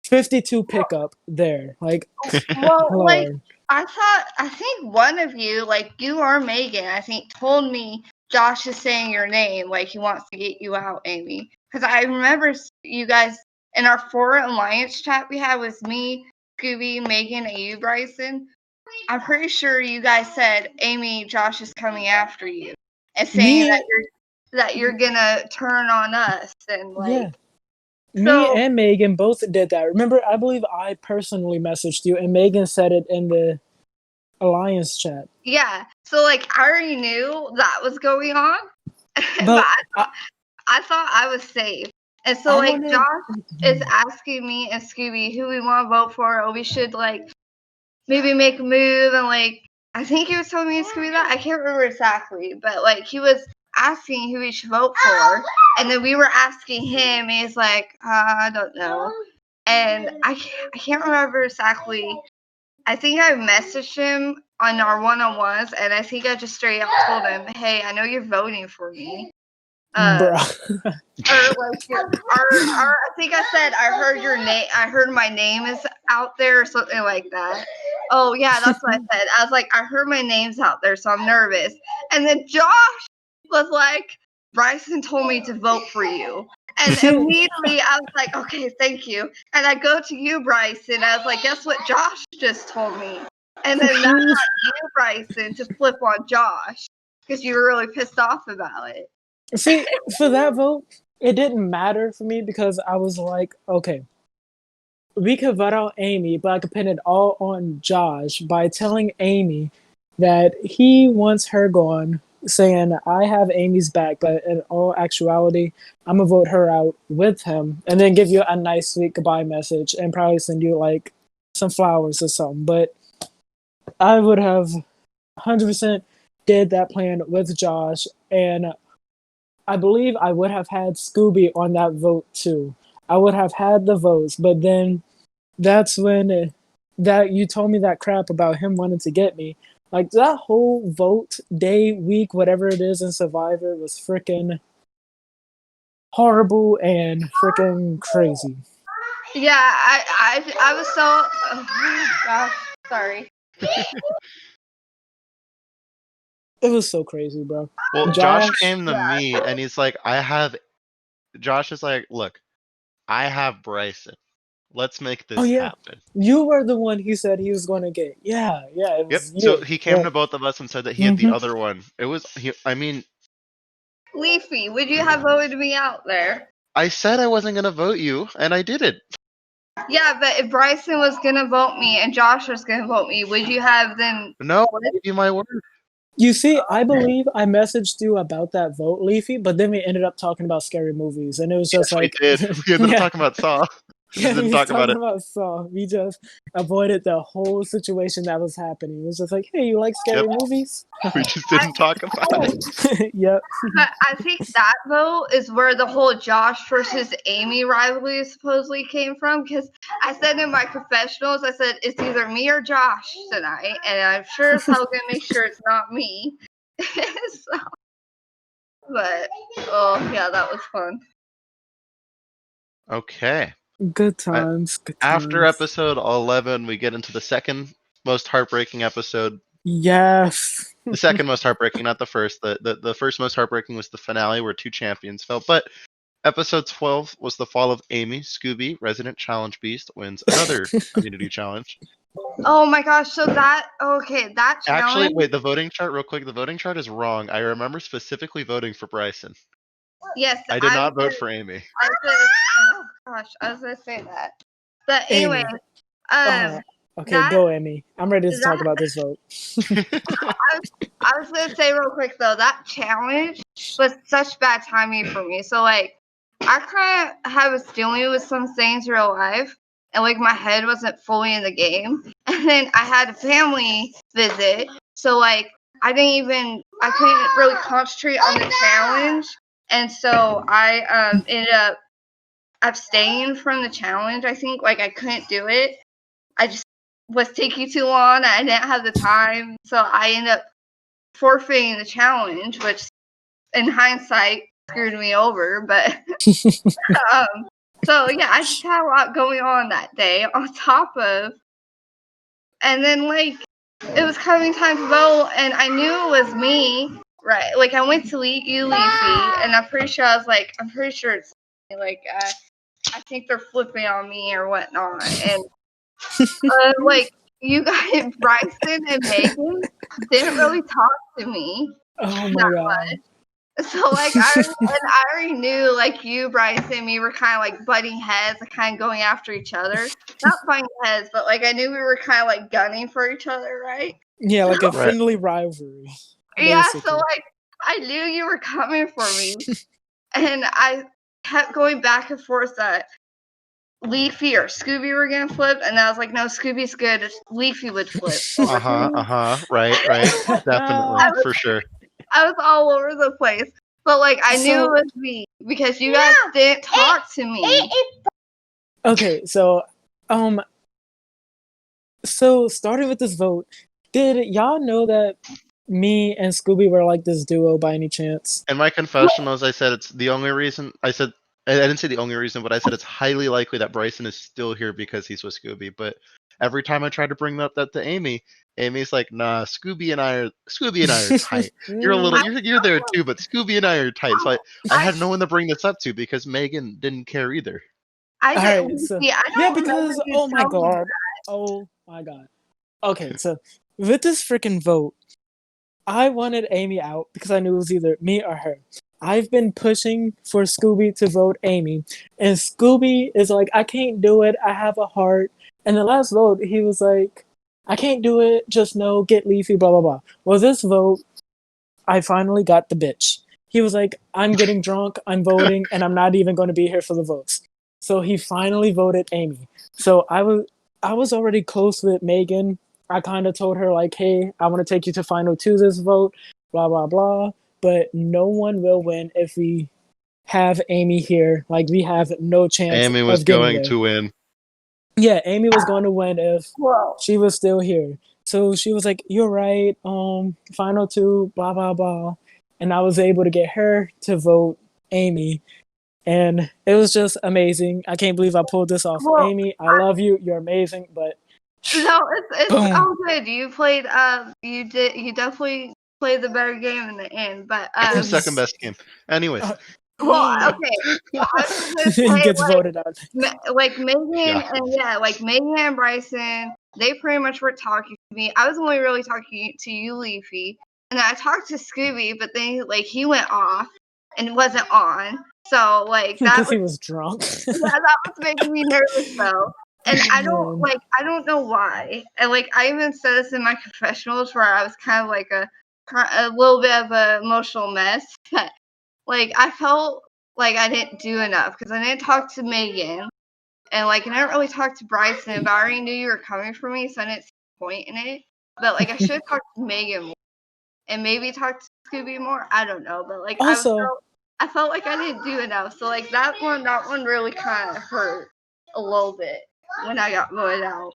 52 pickup there. Like, Well, like Lord. I think one of you, like you or Megan, I think told me Josh is saying your name, like he wants to get you out, Amy. Because I remember you guys in our foreign alliance chat we had with me, Scooby, Megan, and you, Bryson. I'm pretty sure you guys said, Amy, Josh is coming after you, and saying Me, that you're gonna turn on us, and yeah. like Me so. and Megan both did that. Remember, I believe I personally messaged you, and Megan said it in the Alliance chat. Yeah, so like I already knew that was going on, but But I thought I was safe. And so I like wanted. Josh is asking me and Scooby who we want to vote for, or we should like maybe make a move, and like I think he was telling me and Scooby that I can't remember exactly, but like he was asking who we should vote for, and then we were asking him, and he's like, I don't know, and I can't remember exactly. I think I messaged him on our one-on-ones, and I think I just straight up told him, "Hey, I know you're voting for me." Bruh. Or like, I think I said I heard your name. I heard my name is out there, or something like that. Oh yeah, that's what I said. I was like, I heard my name's out there, so I'm nervous. And then Josh was like, Bryson told me to vote for you. And immediately I was like, okay, thank you. And I go to you, Bryson. I was like, guess what Josh just told me? And then that got you, Bryson, to flip on Josh because you were really pissed off about it. See, for that vote, it didn't matter for me because I was like, okay, we could vote out Amy, but I could pin it all on Josh by telling Amy that he wants her gone, saying I have Amy's back, but in all actuality, I'm gonna vote her out with him, and then give you a nice sweet goodbye message and probably send you like some flowers or something. But I would have 100% did that plan with Josh, and I believe I would have had Scooby on that vote too. I would have had the votes, but then that's when that you told me that crap about him wanting to get me. Like that whole vote day, week, whatever it is in Survivor was freaking horrible and freaking crazy. Yeah, I was so. Oh, gosh, sorry. It was so crazy, bro. Well, Josh came to Yeah. me and he's like, Josh is like, look, I have Bryson. Let's make this yeah, happen. you were the one he said he was going to get. Yeah, it Yep. was So you. he came Yeah. to both of us and said that he had the other one. I mean, Leafy, would you have voted me out there? I said I wasn't gonna vote you, and I did it. Yeah, but if Bryson was gonna vote me and Josh was gonna vote me, would you have then? No, I gave you my word. You see, I believe I messaged you about that vote, Leafy, but then we ended up talking about scary movies, and it was just Yes, we like, did. We ended up talking about Saw. We just we didn't was talk about talking it. about Saw. We just avoided the whole situation that was happening. It was just like, hey, you like scary movies? We just didn't talk about it. Yep. But I think that vote is where the whole Josh versus Amy rivalry supposedly came from. Because I said in my confessionals, I said it's either me or Josh tonight, and I'm sure as hell gonna make sure it's not me. So, but oh yeah, that was fun. Okay. Good times. Good times. After episode 11, we get into the second most heartbreaking episode. Yes. The second most heartbreaking, not the first. The first most heartbreaking was the finale where two champions fell. But episode 12 was the fall of Amy. Scooby, resident challenge beast, wins another community challenge. Oh my gosh! So that that challenge. Actually, wait, the voting chart, real quick. The voting chart is wrong. I remember specifically voting for Bryson. Yes, I did not vote for Amy. Oh gosh, I was gonna say that. But anyway, okay, go, Amy. I'm ready to talk about this vote. I was gonna say real quick though, that challenge was such bad timing for me. So like, I kind of was dealing with some things real life, and like my head wasn't fully in the game. And then I had a family visit, So like I couldn't really concentrate on the challenge, and so I ended up abstaining from the challenge. I think like I couldn't do it. I just was taking too long. I didn't have the time, so I ended up forfeiting the challenge, which in hindsight screwed me over. But so yeah, I just had a lot going on that day. On top of, and then like it was coming time to vote, and I knew it was me. Right, like I went to you, Leafy, and I'm pretty sure it's like I think they're flipping on me or whatnot, and like you guys, Bryson and Megan didn't really talk to me Oh my that god. much. So like I already knew like you, Bryson, and me were kind of like butting heads, and kind of going after each other. Not butting heads, but like I knew we were kind of like gunning for each other, right? Yeah, like a Right. friendly rivalry. Yeah, Basically. so like I knew you were coming for me, and I kept going back and forth that Leafy or Scooby were gonna flip, and I was like, no, Scooby's good. Leafy would flip. Right. Definitely, for sure. I was all over the place, but like I knew it was me because you guys didn't talk to me. Okay, so starting with this vote, did y'all know that me and Scooby were like this duo by any chance? And my confession was, I said it's the only reason. I didn't say the only reason, but I said it's highly likely that Bryson is still here because he's with Scooby. But every time I try to bring that to Amy, Amy's like, "Nah, Scooby and I are tight. You're there too, but Scooby and I are tight." So I had no one to bring this up to because Megan didn't care either. I didn't. Alright, so Yeah, I don't yeah, remember because you oh my telling me god. Oh my god. Okay, so with this freaking vote, I wanted Amy out because I knew it was either me or her. I've been pushing for Scooby to vote Amy, and Scooby is like, I can't do it. I have a heart. And the last vote, he was like, I can't do it. Just no, get Leafy, blah, blah, blah. Well, this vote, I finally got the bitch. He was like, I'm getting drunk, I'm voting, and I'm not even going to be here for the votes. So he finally voted Amy. So I was already close with Megan. I kind of told her like, hey, I want to take you to final two this vote, blah, blah, blah. But no one will win if we have Amy here. Like, we have no chance Amy was of getting going there. to win. Yeah, Amy was going to win if Whoa. she was still here. So she was like, you're right, final two, blah, blah, blah. And I was able to get her to vote Amy. And it was just amazing. I can't believe I pulled this off. Well, Amy, I love you. You're amazing. But no, it's boom. all good. You played. You definitely played the better game in the end. But The second best game. Anyways. well, okay. I was gonna He say, gets voted out. like Megan Yeah. and like Megan and Bryson, they pretty much were talking to me. I was only really talking to you, Leafy, and then I talked to Scooby, but then like he went off and wasn't on. So like that Because he was drunk. yeah, that was making me nervous though. And I don't know why. And like I even said this in my confessionals where I was kind of like a little bit of an emotional mess. Like I felt like I didn't do enough because I didn't talk to Megan, and like I didn't really talk to Bryson, but I already knew you were coming for me, so I didn't see the point in it. But like I should have talked to Megan more, and maybe talked to Scooby more. I don't know, but like Also, I felt like I didn't do enough. So like that one really kind of hurt a little bit when I got voted out.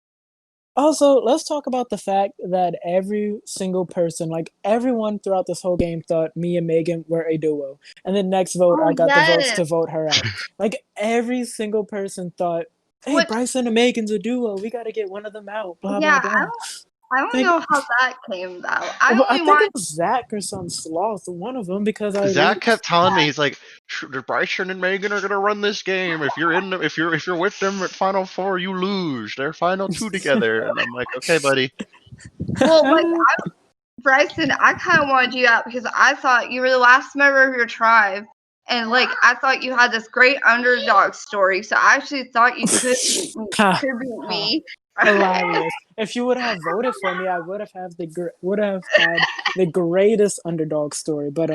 let's talk about the fact that every single person, like everyone throughout this whole game, thought me and Megan were a duo. And then next vote, I got the votes to vote her out. Like every single person thought, hey, Bryson and Megan's a duo. We got to get one of them out. Blah, blah, blah. I don't know how that came about. I think it was Zach or some sloth, one of them, because Zach kept telling me, he's like, Bryson and Megan are gonna run this game. If you're with them at Final Four, you lose. They're Final Two together, and I'm like, okay, buddy. Well, like Bryson, I kind of wanted you out because I thought you were the last member of your tribe, and like I thought you had this great underdog story. So I actually thought you could beat me. Hilarious. If you would have voted for me, I would have had the greatest underdog story. But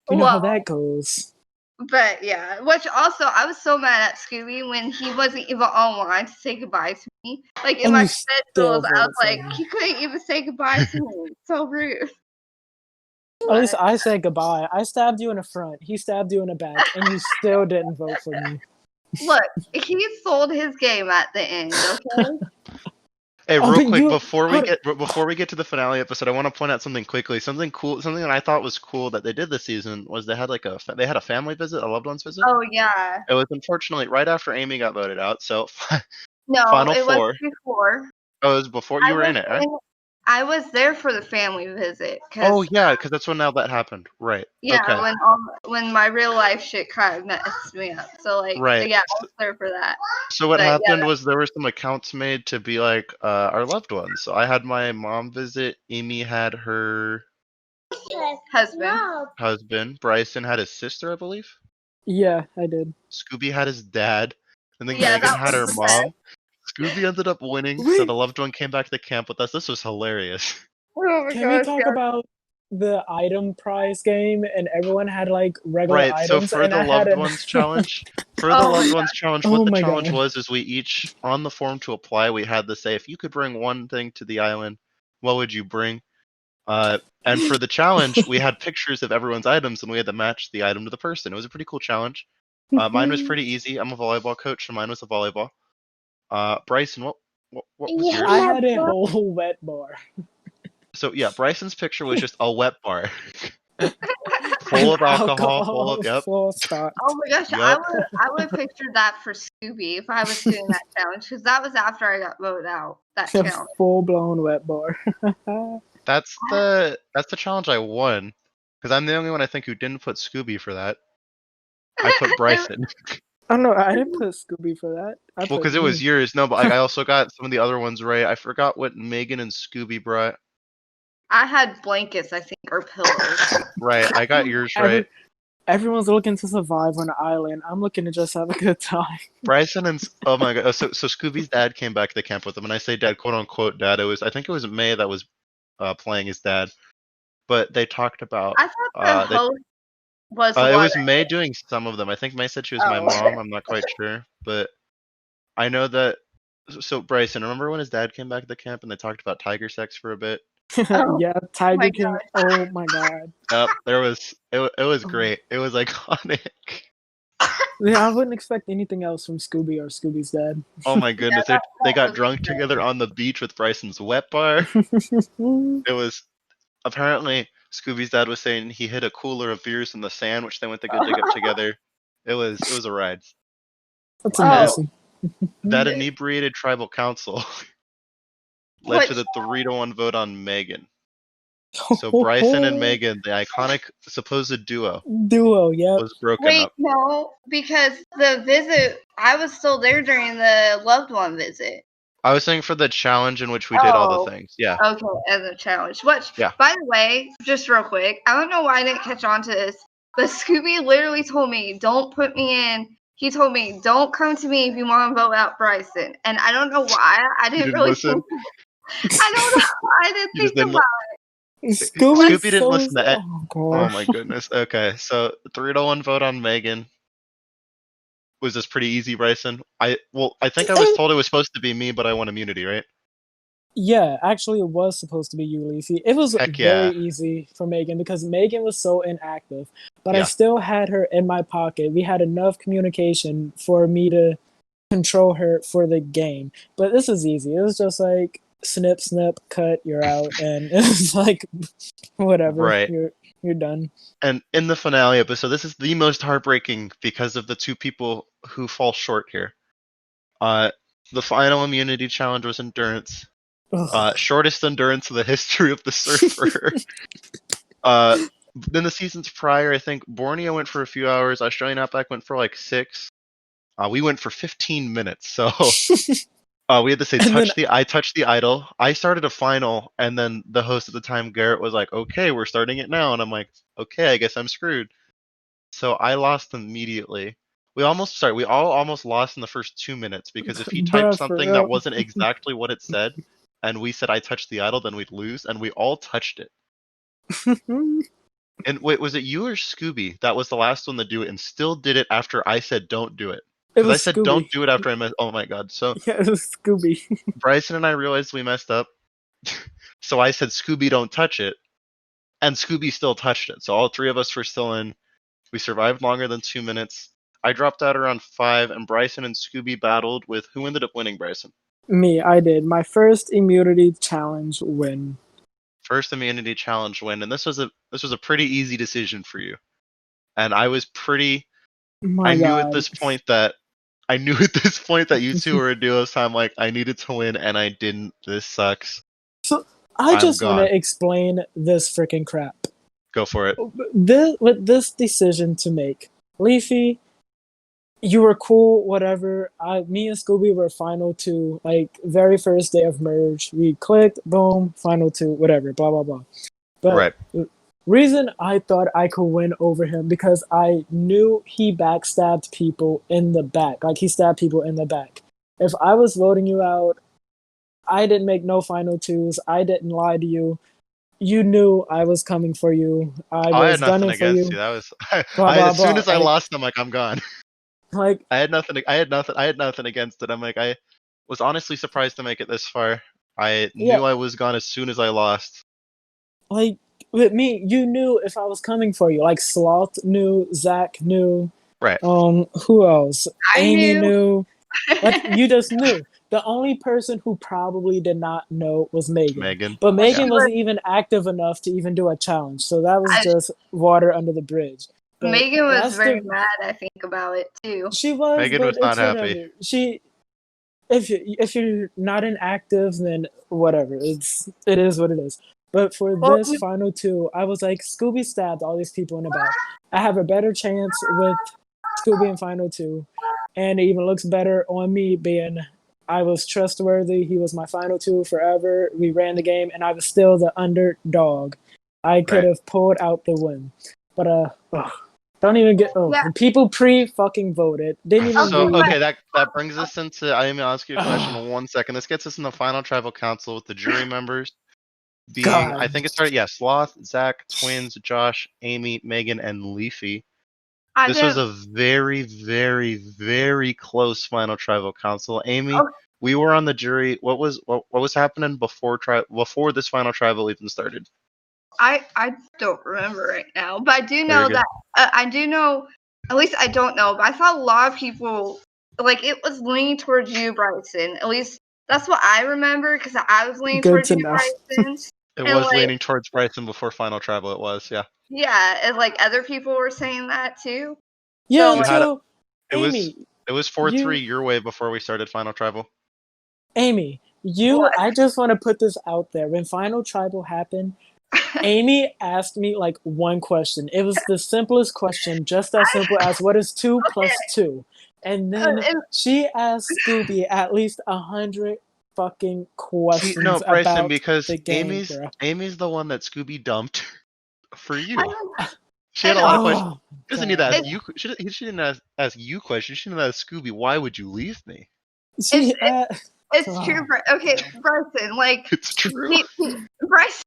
you know how that goes. But yeah, which also I was so mad at Scooby when he wasn't even online to say goodbye to me. Like in And my you still schedules, I was voted for like, me. he couldn't even say goodbye to me. So rude. At least I said goodbye. I stabbed you in the front. He stabbed you in the back, and you still didn't vote for me. Look, he sold his game at the end. Okay. Hey, Oh, real but quick, you before we get to the finale episode, I want to point out something quickly. Something cool, something that I thought was cool that they did this season was they had they had a family visit, a loved ones visit. Oh yeah. It was unfortunately right after Amy got voted out. So No, final it was four. before. Oh, it was before you I were was in it, right? I was there for the family visit Oh because yeah, because that's when now that happened. Right. yeah, Okay. when my real life shit kind of messed me up. So like Right. yeah, I was there for that. So what But yeah, happened was there were some accounts made to be like our loved ones. So I had my mom visit. Amy had her husband. Bryson had his sister, I believe. Yeah, I did. Scooby had his dad. I think yeah, Megan that had was her the mom. Scooby ended up winning, so the loved one came back to camp with us. This was hilarious. Oh my Can we gosh, talk yeah. about the item prize game and everyone had like regular Right. So items for and the I had loved an ones challenge, Oh my what Oh the my challenge god. was is we each on the form to apply, we had to say if you could bring one thing to the island, what would you bring? And for the challenge, we had pictures of everyone's items and we had to match the item to the person. It was a pretty cool challenge. Mine was pretty easy. I'm a volleyball coach, so mine was a volleyball. Bryson, what was yours? I had a whole wet bar. So yeah, Bryson's picture was just a wet bar, full An of alcohol, full of alcohol full stop. Oh my gosh, yep. I would picture that for Scooby if I was doing that challenge because that was after I got voted out. That A challenge. full blown wet bar. That's the challenge I won, because I'm the only one I think who didn't put Scooby for that. I put Bryson. Oh no, I didn't put Scooby for that. I Well, put because it was you. yours. No, but I also got some of the other ones right. I forgot what Megan and Scooby brought. I had blankets, I think, or pillows. Right, I got yours right. Everyone's looking to survive on the island. I'm looking to just have a good time. Bryson and oh my god, so Scooby's dad came back to camp with him, and I say dad, quote unquote dad. I think it was May that was playing his dad, but they talked about I thought the host was the it one. was May doing some of them. I think May said she was my mom. I'm not quite sure, but I know that. So Bryson, remember when his dad came back to the camp and they talked about tiger sex for a bit? Oh, Yeah, Tiger my King. Oh my god. Yep, it was great. It was iconic. Yeah, I wouldn't expect anything else from Scooby or Scooby's dad. Oh my goodness, that they got was drunk great. together on the beach with Bryson's wet bar. It was apparently Scooby's dad was saying he hid a cooler of beers in the sand, which they went to go dig up together. It was a ride. That's Oh, amazing. That inebriated tribal council led to the 3-1 vote on Megan. So Bryson and Megan, the iconic supposed duo, Duo, yep. was broken wait, up. no, because the visit, I was still there during the loved one visit. I was saying for the challenge in which we did all Oh. the things. Yeah. Okay, as a challenge. Which, Yeah. by the way, just real quick, I don't know why I didn't catch on to this, but Scooby literally told me, don't put me in. He told me, don't come to me if you want to vote out Bryson. And I don't know why. I didn't really listen. I don't know why I didn't You just think didn't about Scooby didn't listen to it. Oh, Oh God. my goodness. Okay, so 3-1 vote on Megan. Was this pretty easy, Bryson? I think I was told it was supposed to be me, but I won immunity, right? Yeah, actually, it was supposed to be you, Lacey. It was Heck very yeah. easy for Megan because Megan was so inactive, but I Yeah. still had her in my pocket. We had enough communication for me to control her for the game. But this is easy. It was just like snip, snip, cut, you're out, and it was like whatever, Right. you're done. And in the finale episode, this is the most heartbreaking because of the two people who fall short here. The final immunity challenge was endurance. Ugh. Shortest endurance in the history of the surfer. Then the seasons prior, I think Borneo went for a few hours. Australian Outback went for like 6. We went for 15 minutes. So we had to say I touched the idol. I started a final, and then the host at the time, Garrett, was like, "Okay, we're starting it now," and I'm like, "Okay, I guess I'm screwed." So I lost immediately. We all almost lost in the first 2 minutes because if he typed Bruh, for something real. that wasn't exactly what it said, and we said I touched the idol, then we'd lose, and we all touched it. And wait, was it you or Scooby that was the last one to do it and still did it after I said don't do it? It Because I was said Scooby. don't do it after I messed. Oh my god. So Yeah, it was Scooby. Bryson and I realized we messed up. So I said, Scooby, don't touch it. And Scooby still touched it. So all three of us were still in. We survived longer than 2 minutes. I dropped out around 5, and Bryson and Scooby battled with who ended up winning, Bryson? Me, I did. My first immunity challenge win. First immunity challenge win, and this was a pretty easy decision for you. And I was pretty My I knew at God. this point that you two were a duo, so I'm like, I needed to win and I didn't. This sucks. So I I'm just want gone. to explain this freaking crap. Go for it. With this decision to make, Leafy, you were cool, whatever. Me and Scooby were final two, like very first day of merge. We clicked, boom, final two, whatever, blah blah blah. But Right. the reason I thought I could win over him because I knew he backstabbed people in the back, like he stabbed people in the back. If I was voting you out, I didn't make no final twos. I didn't lie to you. You knew I was coming for you. I I was had nothing gunning for against you. you. That was Blah blah as soon blah. as I lost, I'm like, I'm gone. Like I had nothing against it. I'm like, I was honestly surprised to make it this far. I yeah, knew I was gone as soon as I lost. like with me, you knew if I was coming for you. Like Sloth knew, Zach knew. Right. Who else? I Amy knew. knew. Like you just knew. The only person who probably did not know was Megan. Megan. But Megan She wasn't even active enough to even do a challenge. So that was I- just water under the bridge. But Megan was that's very mad, I think, about it too. She was, Megan but was not it's happy. whatever. If you're not inactive, then whatever. It is what it is. But for Well, this final two, I was like, Scooby stabbed all these people in the back. I have a better chance with Scooby in final two, and it even looks better on me being I was trustworthy. He was my final two forever. We ran the game, and I was still the underdog. I could Right. have pulled out the win, but don't even get Yeah. people fucking voted. Didn't even So read. okay, that brings us into. I'm gonna ask you a question in 1 second. This gets us in the final tribal council with the jury members being. I God. think it started. Yeah, Sloth, Zach, Twins, Josh, Amy, Megan, and Leafy. I This was didn't. a very, very, very close final tribal council. Amy, Oh. we were on the jury. What was happening before this final tribal even started? I don't remember right now, but I do Very know good. that I do know. At least I don't know, but I saw a lot of people like it was leaning towards you, Bryson. At least that's what I remember because I was leaning Good towards to you, know. Bryson. It And was like leaning towards Bryson before final tribal. It was, yeah. yeah, and like other people were saying that too. Yeah, So You like, had until it was Amy, it was 4-3 your way before we started final tribal. Amy, What? I just want to put this out there. When Final Tribal happened, Amy asked me like one question. It was the simplest question, just as simple as what is 2 plus 2? And then and she asked Scooby at least 100 fucking See, questions no, Bryson, about because the game, Amy's the one that Scooby dumped for I you. don't- She had a and lot of also- questions. Oh, She doesn't need to God. ask you. She didn't ask you questions. She didn't ask Scooby, why would you leave me? She, It's true, okay, Bryson. Like It's true. Bryson,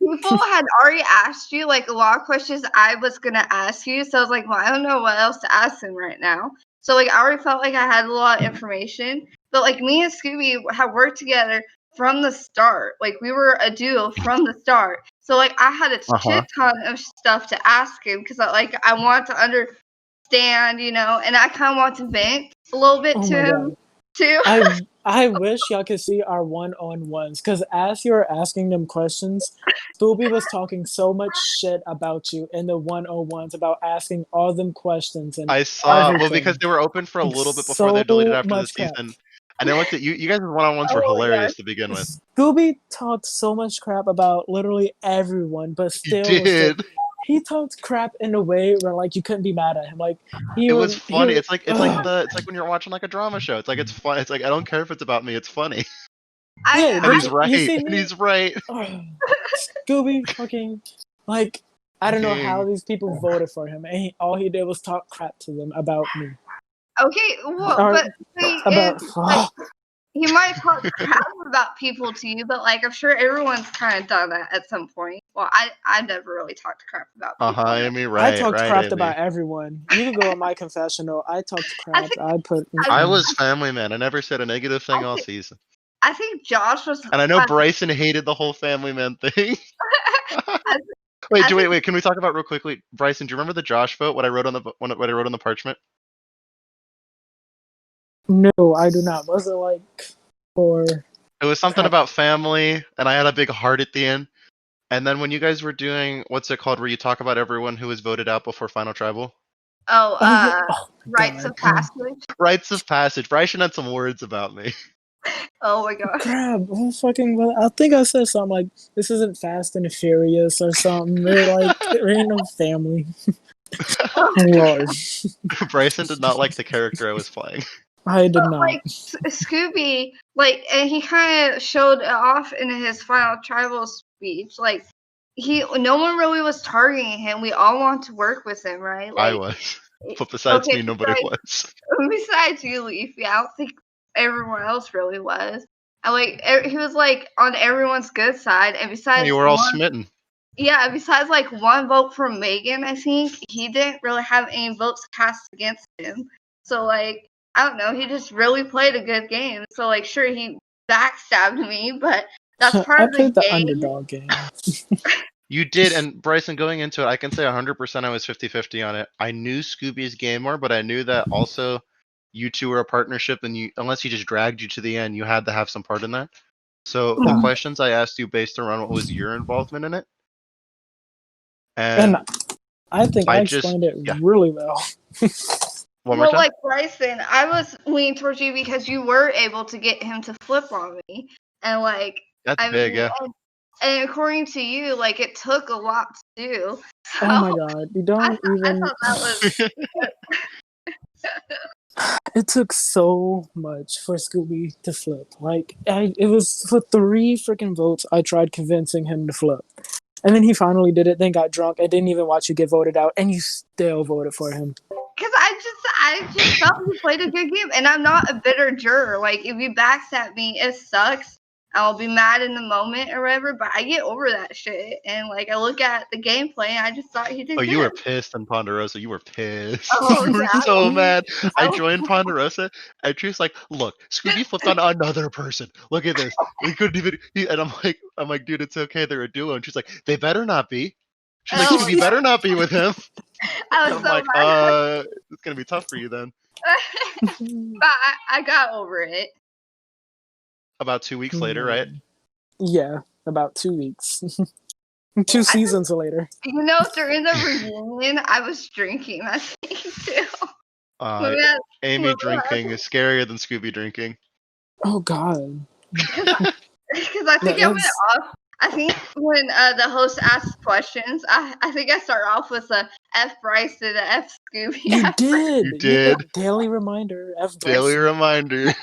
people had already asked you like a lot of questions I was gonna ask you, so I was like, well, I don't know what else to ask him right now. So like, I already felt like I had a lot of information, but like me and Scooby have worked together from the start. Like we were a duo from the start. So like, I had a Uh-huh. shit ton of stuff to ask him because I want to understand, and I kind of want to vent a little bit oh to my him God. too. I wish y'all could see our one-on-ones because as you were asking them questions, Scooby was talking so much shit about you in the one-on-ones about asking all them questions and I saw everything. because they were open for a Like, little bit before they deleted so after the much crap. season. And I looked at you. You guys' one-on-ones were Oh, hilarious to begin with. Scooby talked so much crap about literally everyone, but He still was just did. he talked crap in a way where like you couldn't be mad at him. Like It was he funny. would, It's like when you're watching like a drama show. It's like it's fun. It's like I don't care if it's about me. It's funny. yeah, And he's but right. you see And me, he's right. Scooby fucking like I don't know how King. these people voted for him. And all he did was talk crap to them about me. Okay, well, Or but the thing about is, like, he might talk crap about people to you, but like I'm sure everyone's kind of done that at some point. Well, I never really talked crap about people. Amy, I right, talked right, crap Amy. about everyone. You can go on my confessional. I talked crap. think- I was family man. I never said a negative thing all season. I think Josh was. And I know Bryson hated the whole family man thing. Wait. Can we talk about real quickly, Bryson? Do you remember the Josh vote? What I wrote on the parchment? No, I do not. Was it like for? It was something crap. about family, and I had a big heart at the end. And then when you guys were doing what's it called, where you talk about everyone who was voted out before final tribal? Rites of passage. Rites of passage. Bryson had some words about me. Oh my god. Crap! Oh, fucking! Well, I think I said something like, "This isn't Fast and Furious" or something. Or like, there ain't no family. Lord, Bryson did not like the character I was playing. I did not. Like Scooby, and he kind of showed it off in his final tribal speech. Like no one really was targeting him. We all want to work with him, right? Like, I was, but besides me, nobody was. Besides you, Leafy, I don't think everyone else really was. And he was like on everyone's good side, and besides, You were all smitten. Yeah, besides like one vote from Megan, I think he didn't really have any votes cast against him. So like, I don't know, he just really played a good game. So like, sure, he backstabbed me, but that's part of the game. I played the underdog game. You did, and Bryson, going into it, I can say 100% I was 50-50 on it. I knew Scooby's game more, but I knew that also you two were a partnership, and unless he just dragged you to the end, you had to have some part in that. So the questions I asked you based around what was your involvement in it. And I think I explained it really well. Like Bryson, I was leaning towards you because you were able to get him to flip on me, and like that's big, yeah. And according to you, like it took a lot to do. So oh my god, you don't I thought that was. It took so much for Scooby to flip. Like it was for 3 freaking votes. I tried convincing him to flip. And then he finally did it, then got drunk, and didn't even watch you get voted out, and you still voted for him. Because I just felt he played a good game, and I'm not a bitter juror. Like, if you backstab me, it sucks. I'll be mad in the moment or whatever, but I get over that shit. And, like, I look at the gameplay, and I just thought he did good. You were pissed in Ponderosa. You were pissed. Oh, you were so mad. I joined Ponderosa, and she was like, look, Scooby flipped on another person. Look at this. He couldn't even... and I'm like, dude, it's okay. They're a duo. And she's like, they better not be. She's like, Scooby better not be with him. I was so like, mad. It's going to be tough for you then. But I got over it. About 2 weeks later, right? Yeah, about 2 weeks. 2 seasons later. You know, during the reunion, I was drinking, I think, too. Amy drinking is scarier than Scooby drinking. Oh, God. Because I think I went off. I think when the host asks questions, I think I start off with a F Bryson, a F Scooby. You did. You did. Daily reminder. F Bryson. Daily reminder.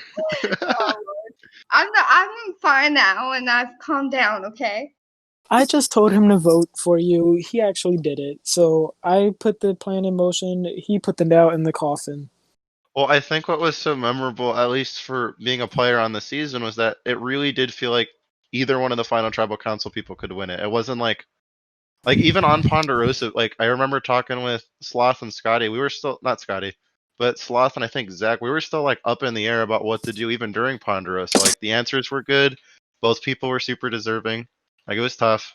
I'm fine now, and I've calmed down. Okay. I just told him to vote for you. He actually did it. So I put the plan in motion. He put the nail in the coffin. Well, I think what was so memorable, at least for being a player on the season, was that it really did feel like either one of the final tribal council people could win it. It wasn't like even on Ponderosa, like I remember talking with Sloth and Scotty, we were still, not Scotty, but Sloth and I think Zach, we were still like up in the air about what to do even during Ponderosa. Like the answers were good. Both people were super deserving. Like it was tough.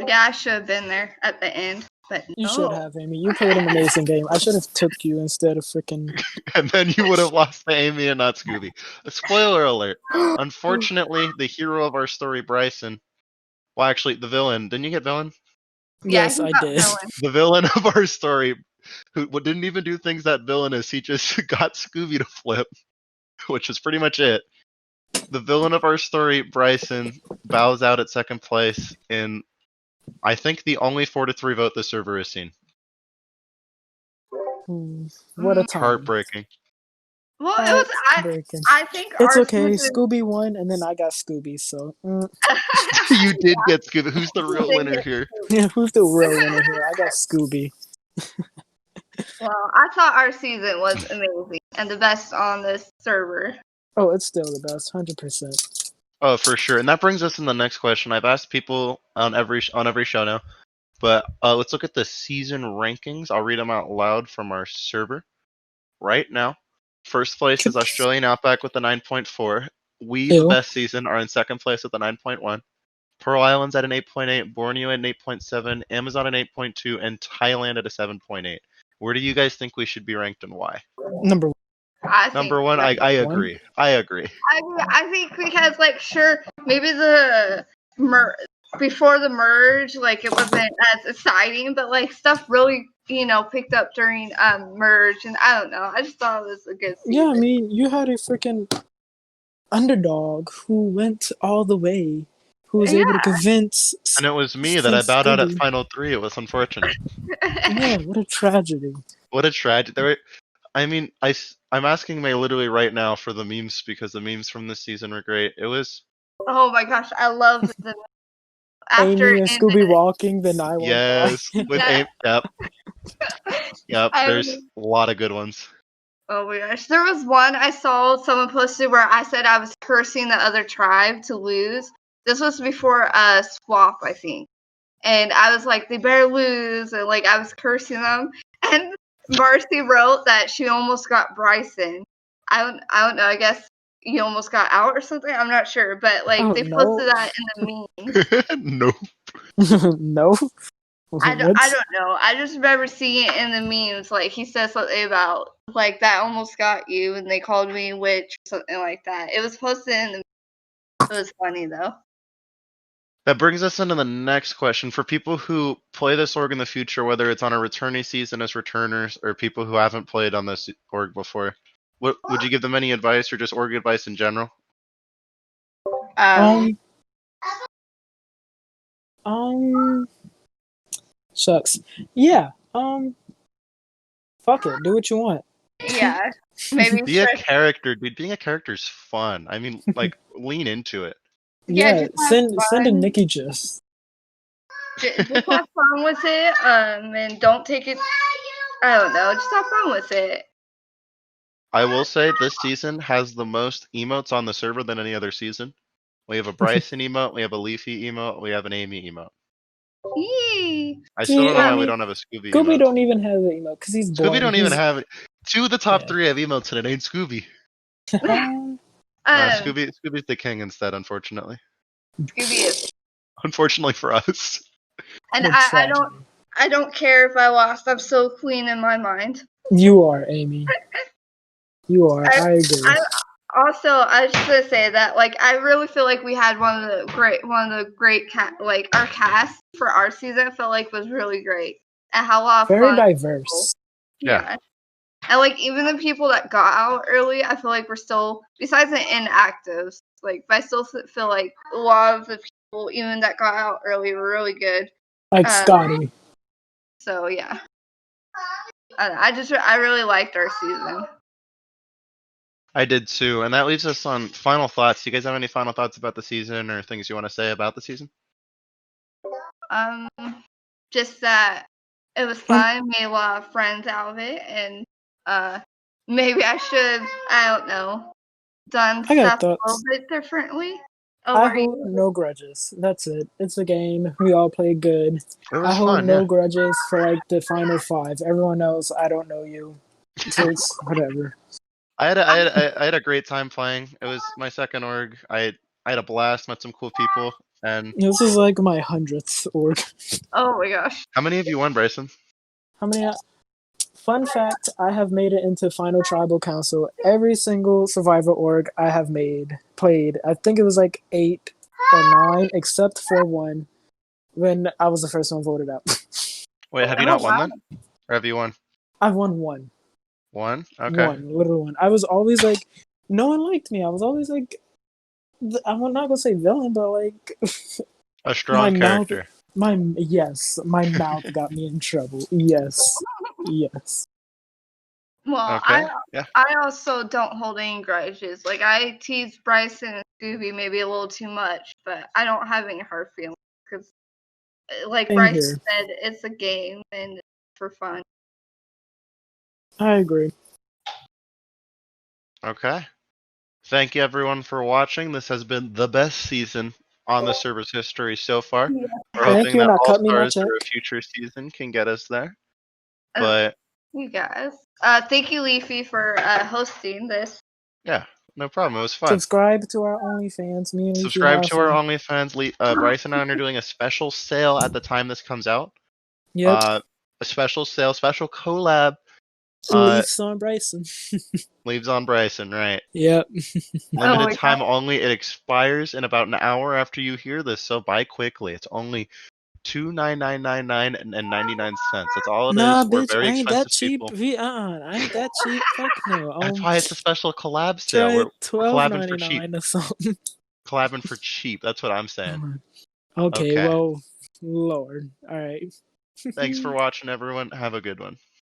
Yeah, I should have been there at the end. But you should have, Amy. You played an amazing game. I should have took you instead of freaking. And then you would have lost to Amy and not Scooby. A spoiler alert. Unfortunately, the hero of our story, Bryson. Well, actually, the villain. Didn't you get villain? Yes, I did. The villain of our story, who didn't even do things that villainous. He just got Scooby to flip, which is pretty much it. The villain of our story, Bryson, bows out at second place in, I think, the only 4-3 vote the server has seen. What a time. Heartbreaking. Well, it was. I think it's okay. Scooby won, and then I got Scooby. So you did get Scooby. Who's the real winner here? Yeah, who's the real winner here? I got Scooby. Well, I thought our season was amazing and the best on this server. Oh, it's still the best, 100%. Oh, for sure. And that brings us in the next question. I've asked people on every show now, but let's look at the season rankings. I'll read them out loud from our server right now. First place is Australian Outback with the 9.4. We, the Ew. best season, are in second place with the 9.1. Pearl Islands at an 8.8, Borneo at an 8.7, Amazon at an 8.2, and Thailand at a 7.8. Where do you guys think we should be ranked and why? Number I think Number one, I agree. I agree. I think because like sure maybe the before the merge like it wasn't as exciting, but like stuff really picked up during merge, and I don't know. I just thought it was a good season. Yeah, I mean, you had a freaking underdog who went all the way, who was able to convince. And it was me that I bowed out at Final 3. It was unfortunate. Yeah, what a tragedy. What a tragedy. I mean, I'm asking May literally right now for the memes because the memes from this season were great. It was. Oh my gosh, I love the after Amy and Scooby walking, then I walk Yes, by. with Amy. Yep. There's a lot of good ones. Oh my gosh, there was one I saw someone posted where I said I was cursing the other tribe to lose. This was before swap, I think, and I was like, they better lose, and like I was cursing them, and Marcy wrote that she almost got Bryson. I don't know. I guess he almost got out or something. I'm not sure, but like they posted that in the memes. No. No. I don't know. I just remember seeing it in the memes. Like he said something about like that almost got you, and they called me witch or something like that. It was posted in the. It was funny though. That brings us into the next question. For people who play this org in the future, whether it's on a returnee season as returners or people who haven't played on this org before, would you give them any advice or just org advice in general? Shucks. Yeah. Fuck it. Do what you want. Yeah. Maybe be a character, dude. Being a character is fun. I mean, like, lean into it. Yeah. Send a Nikki gist. Just have fun with it. And don't take it. I don't know. Just have fun with it. I will say this season has the most emotes on the server than any other season. We have a Bryson emote, we have a Leafy emote, we have an Amy emote. Yee. I still don't know why we don't have a Scooby emote. Scooby don't even have the emote because he's boring. Scooby don't even have it. 2 of the top 3 have emotes and it ain't Scooby. Scooby's the king instead, unfortunately. Scooby is. Unfortunately for us. And I don't care if I lost. I'm still queen in my mind. You are, Amy. You are. I agree. Also, I was just gonna say that, like, I really feel like we had one of the great like our cast for our season. I felt like was really great and how a lot of very fun. diverse. Yeah. And like even the people that got out early, I feel like we're still besides the inactives. Like, but I still feel like a lot of the people even that got out early were really good. Like Scotty. So yeah, I really liked our season. I did too, and that leaves us on final thoughts. Do you guys have any final thoughts about the season or things you want to say about the season? Just that it was fun, made a lot of friends out of it, and maybe I should, I don't know, done stuff a little bit differently. I hold no grudges. That's it. It's a game. We all play good. I hold no grudges for like the final 5. Everyone else, I don't know you. So it's whatever. I had a great time playing. It was my second org. I had a blast, met some cool people, and this is like my 100th org. Oh my gosh! How many have you won, Bryson? How many? Fun fact: I have made it into Final Tribal Council. Every single Survivor org I have played. I think it was like 8 or 9, except for one when I was the first one voted out. Wait, have you not won then, or have you won? I've won one. One? Okay. Literal one. I was always like, no one liked me. I was always like, I'm not gonna say villain, but like a strong character. My mouth got me in trouble. Yes. Well, okay. I also don't hold any grudges. Like, I tease Bryson and Scooby maybe a little too much, but I don't have any hard feelings because, like Bryson said, it's a game and it's for fun. I agree. Okay. Thank you everyone for watching. This has been the best season on the server's history so far. Yeah. We're Thank hoping you, that now All cut me my Stars check. or a future season can get us there. Uh, But You guys. Thank you, Leafy, for hosting this. yeah, no problem. It was fun. Subscribe to our OnlyFans. Me and Leafy Subscribe have to our fun. OnlyFans. Bryce and I are doing a special sale at the time this comes out. Yep. A special sale, special collab. Leafs on Bryson. Leaves on Bryson, right? Yep. Limited my time only. It expires in about an hour after you hear this, so buy quickly. It's only $2.9999 and 99 cents. That's all it Nah, is. We're bitch, very I ain't that expensive cheap. people. I ain't that cheap. Fuck no. That's why it's a special collab sale. Try We're collabing for cheap. $12.99 or something. Collabing for cheap. That's what I'm saying. Okay, Okay. well, Lord. All right. Thanks for watching, everyone. Have a good one.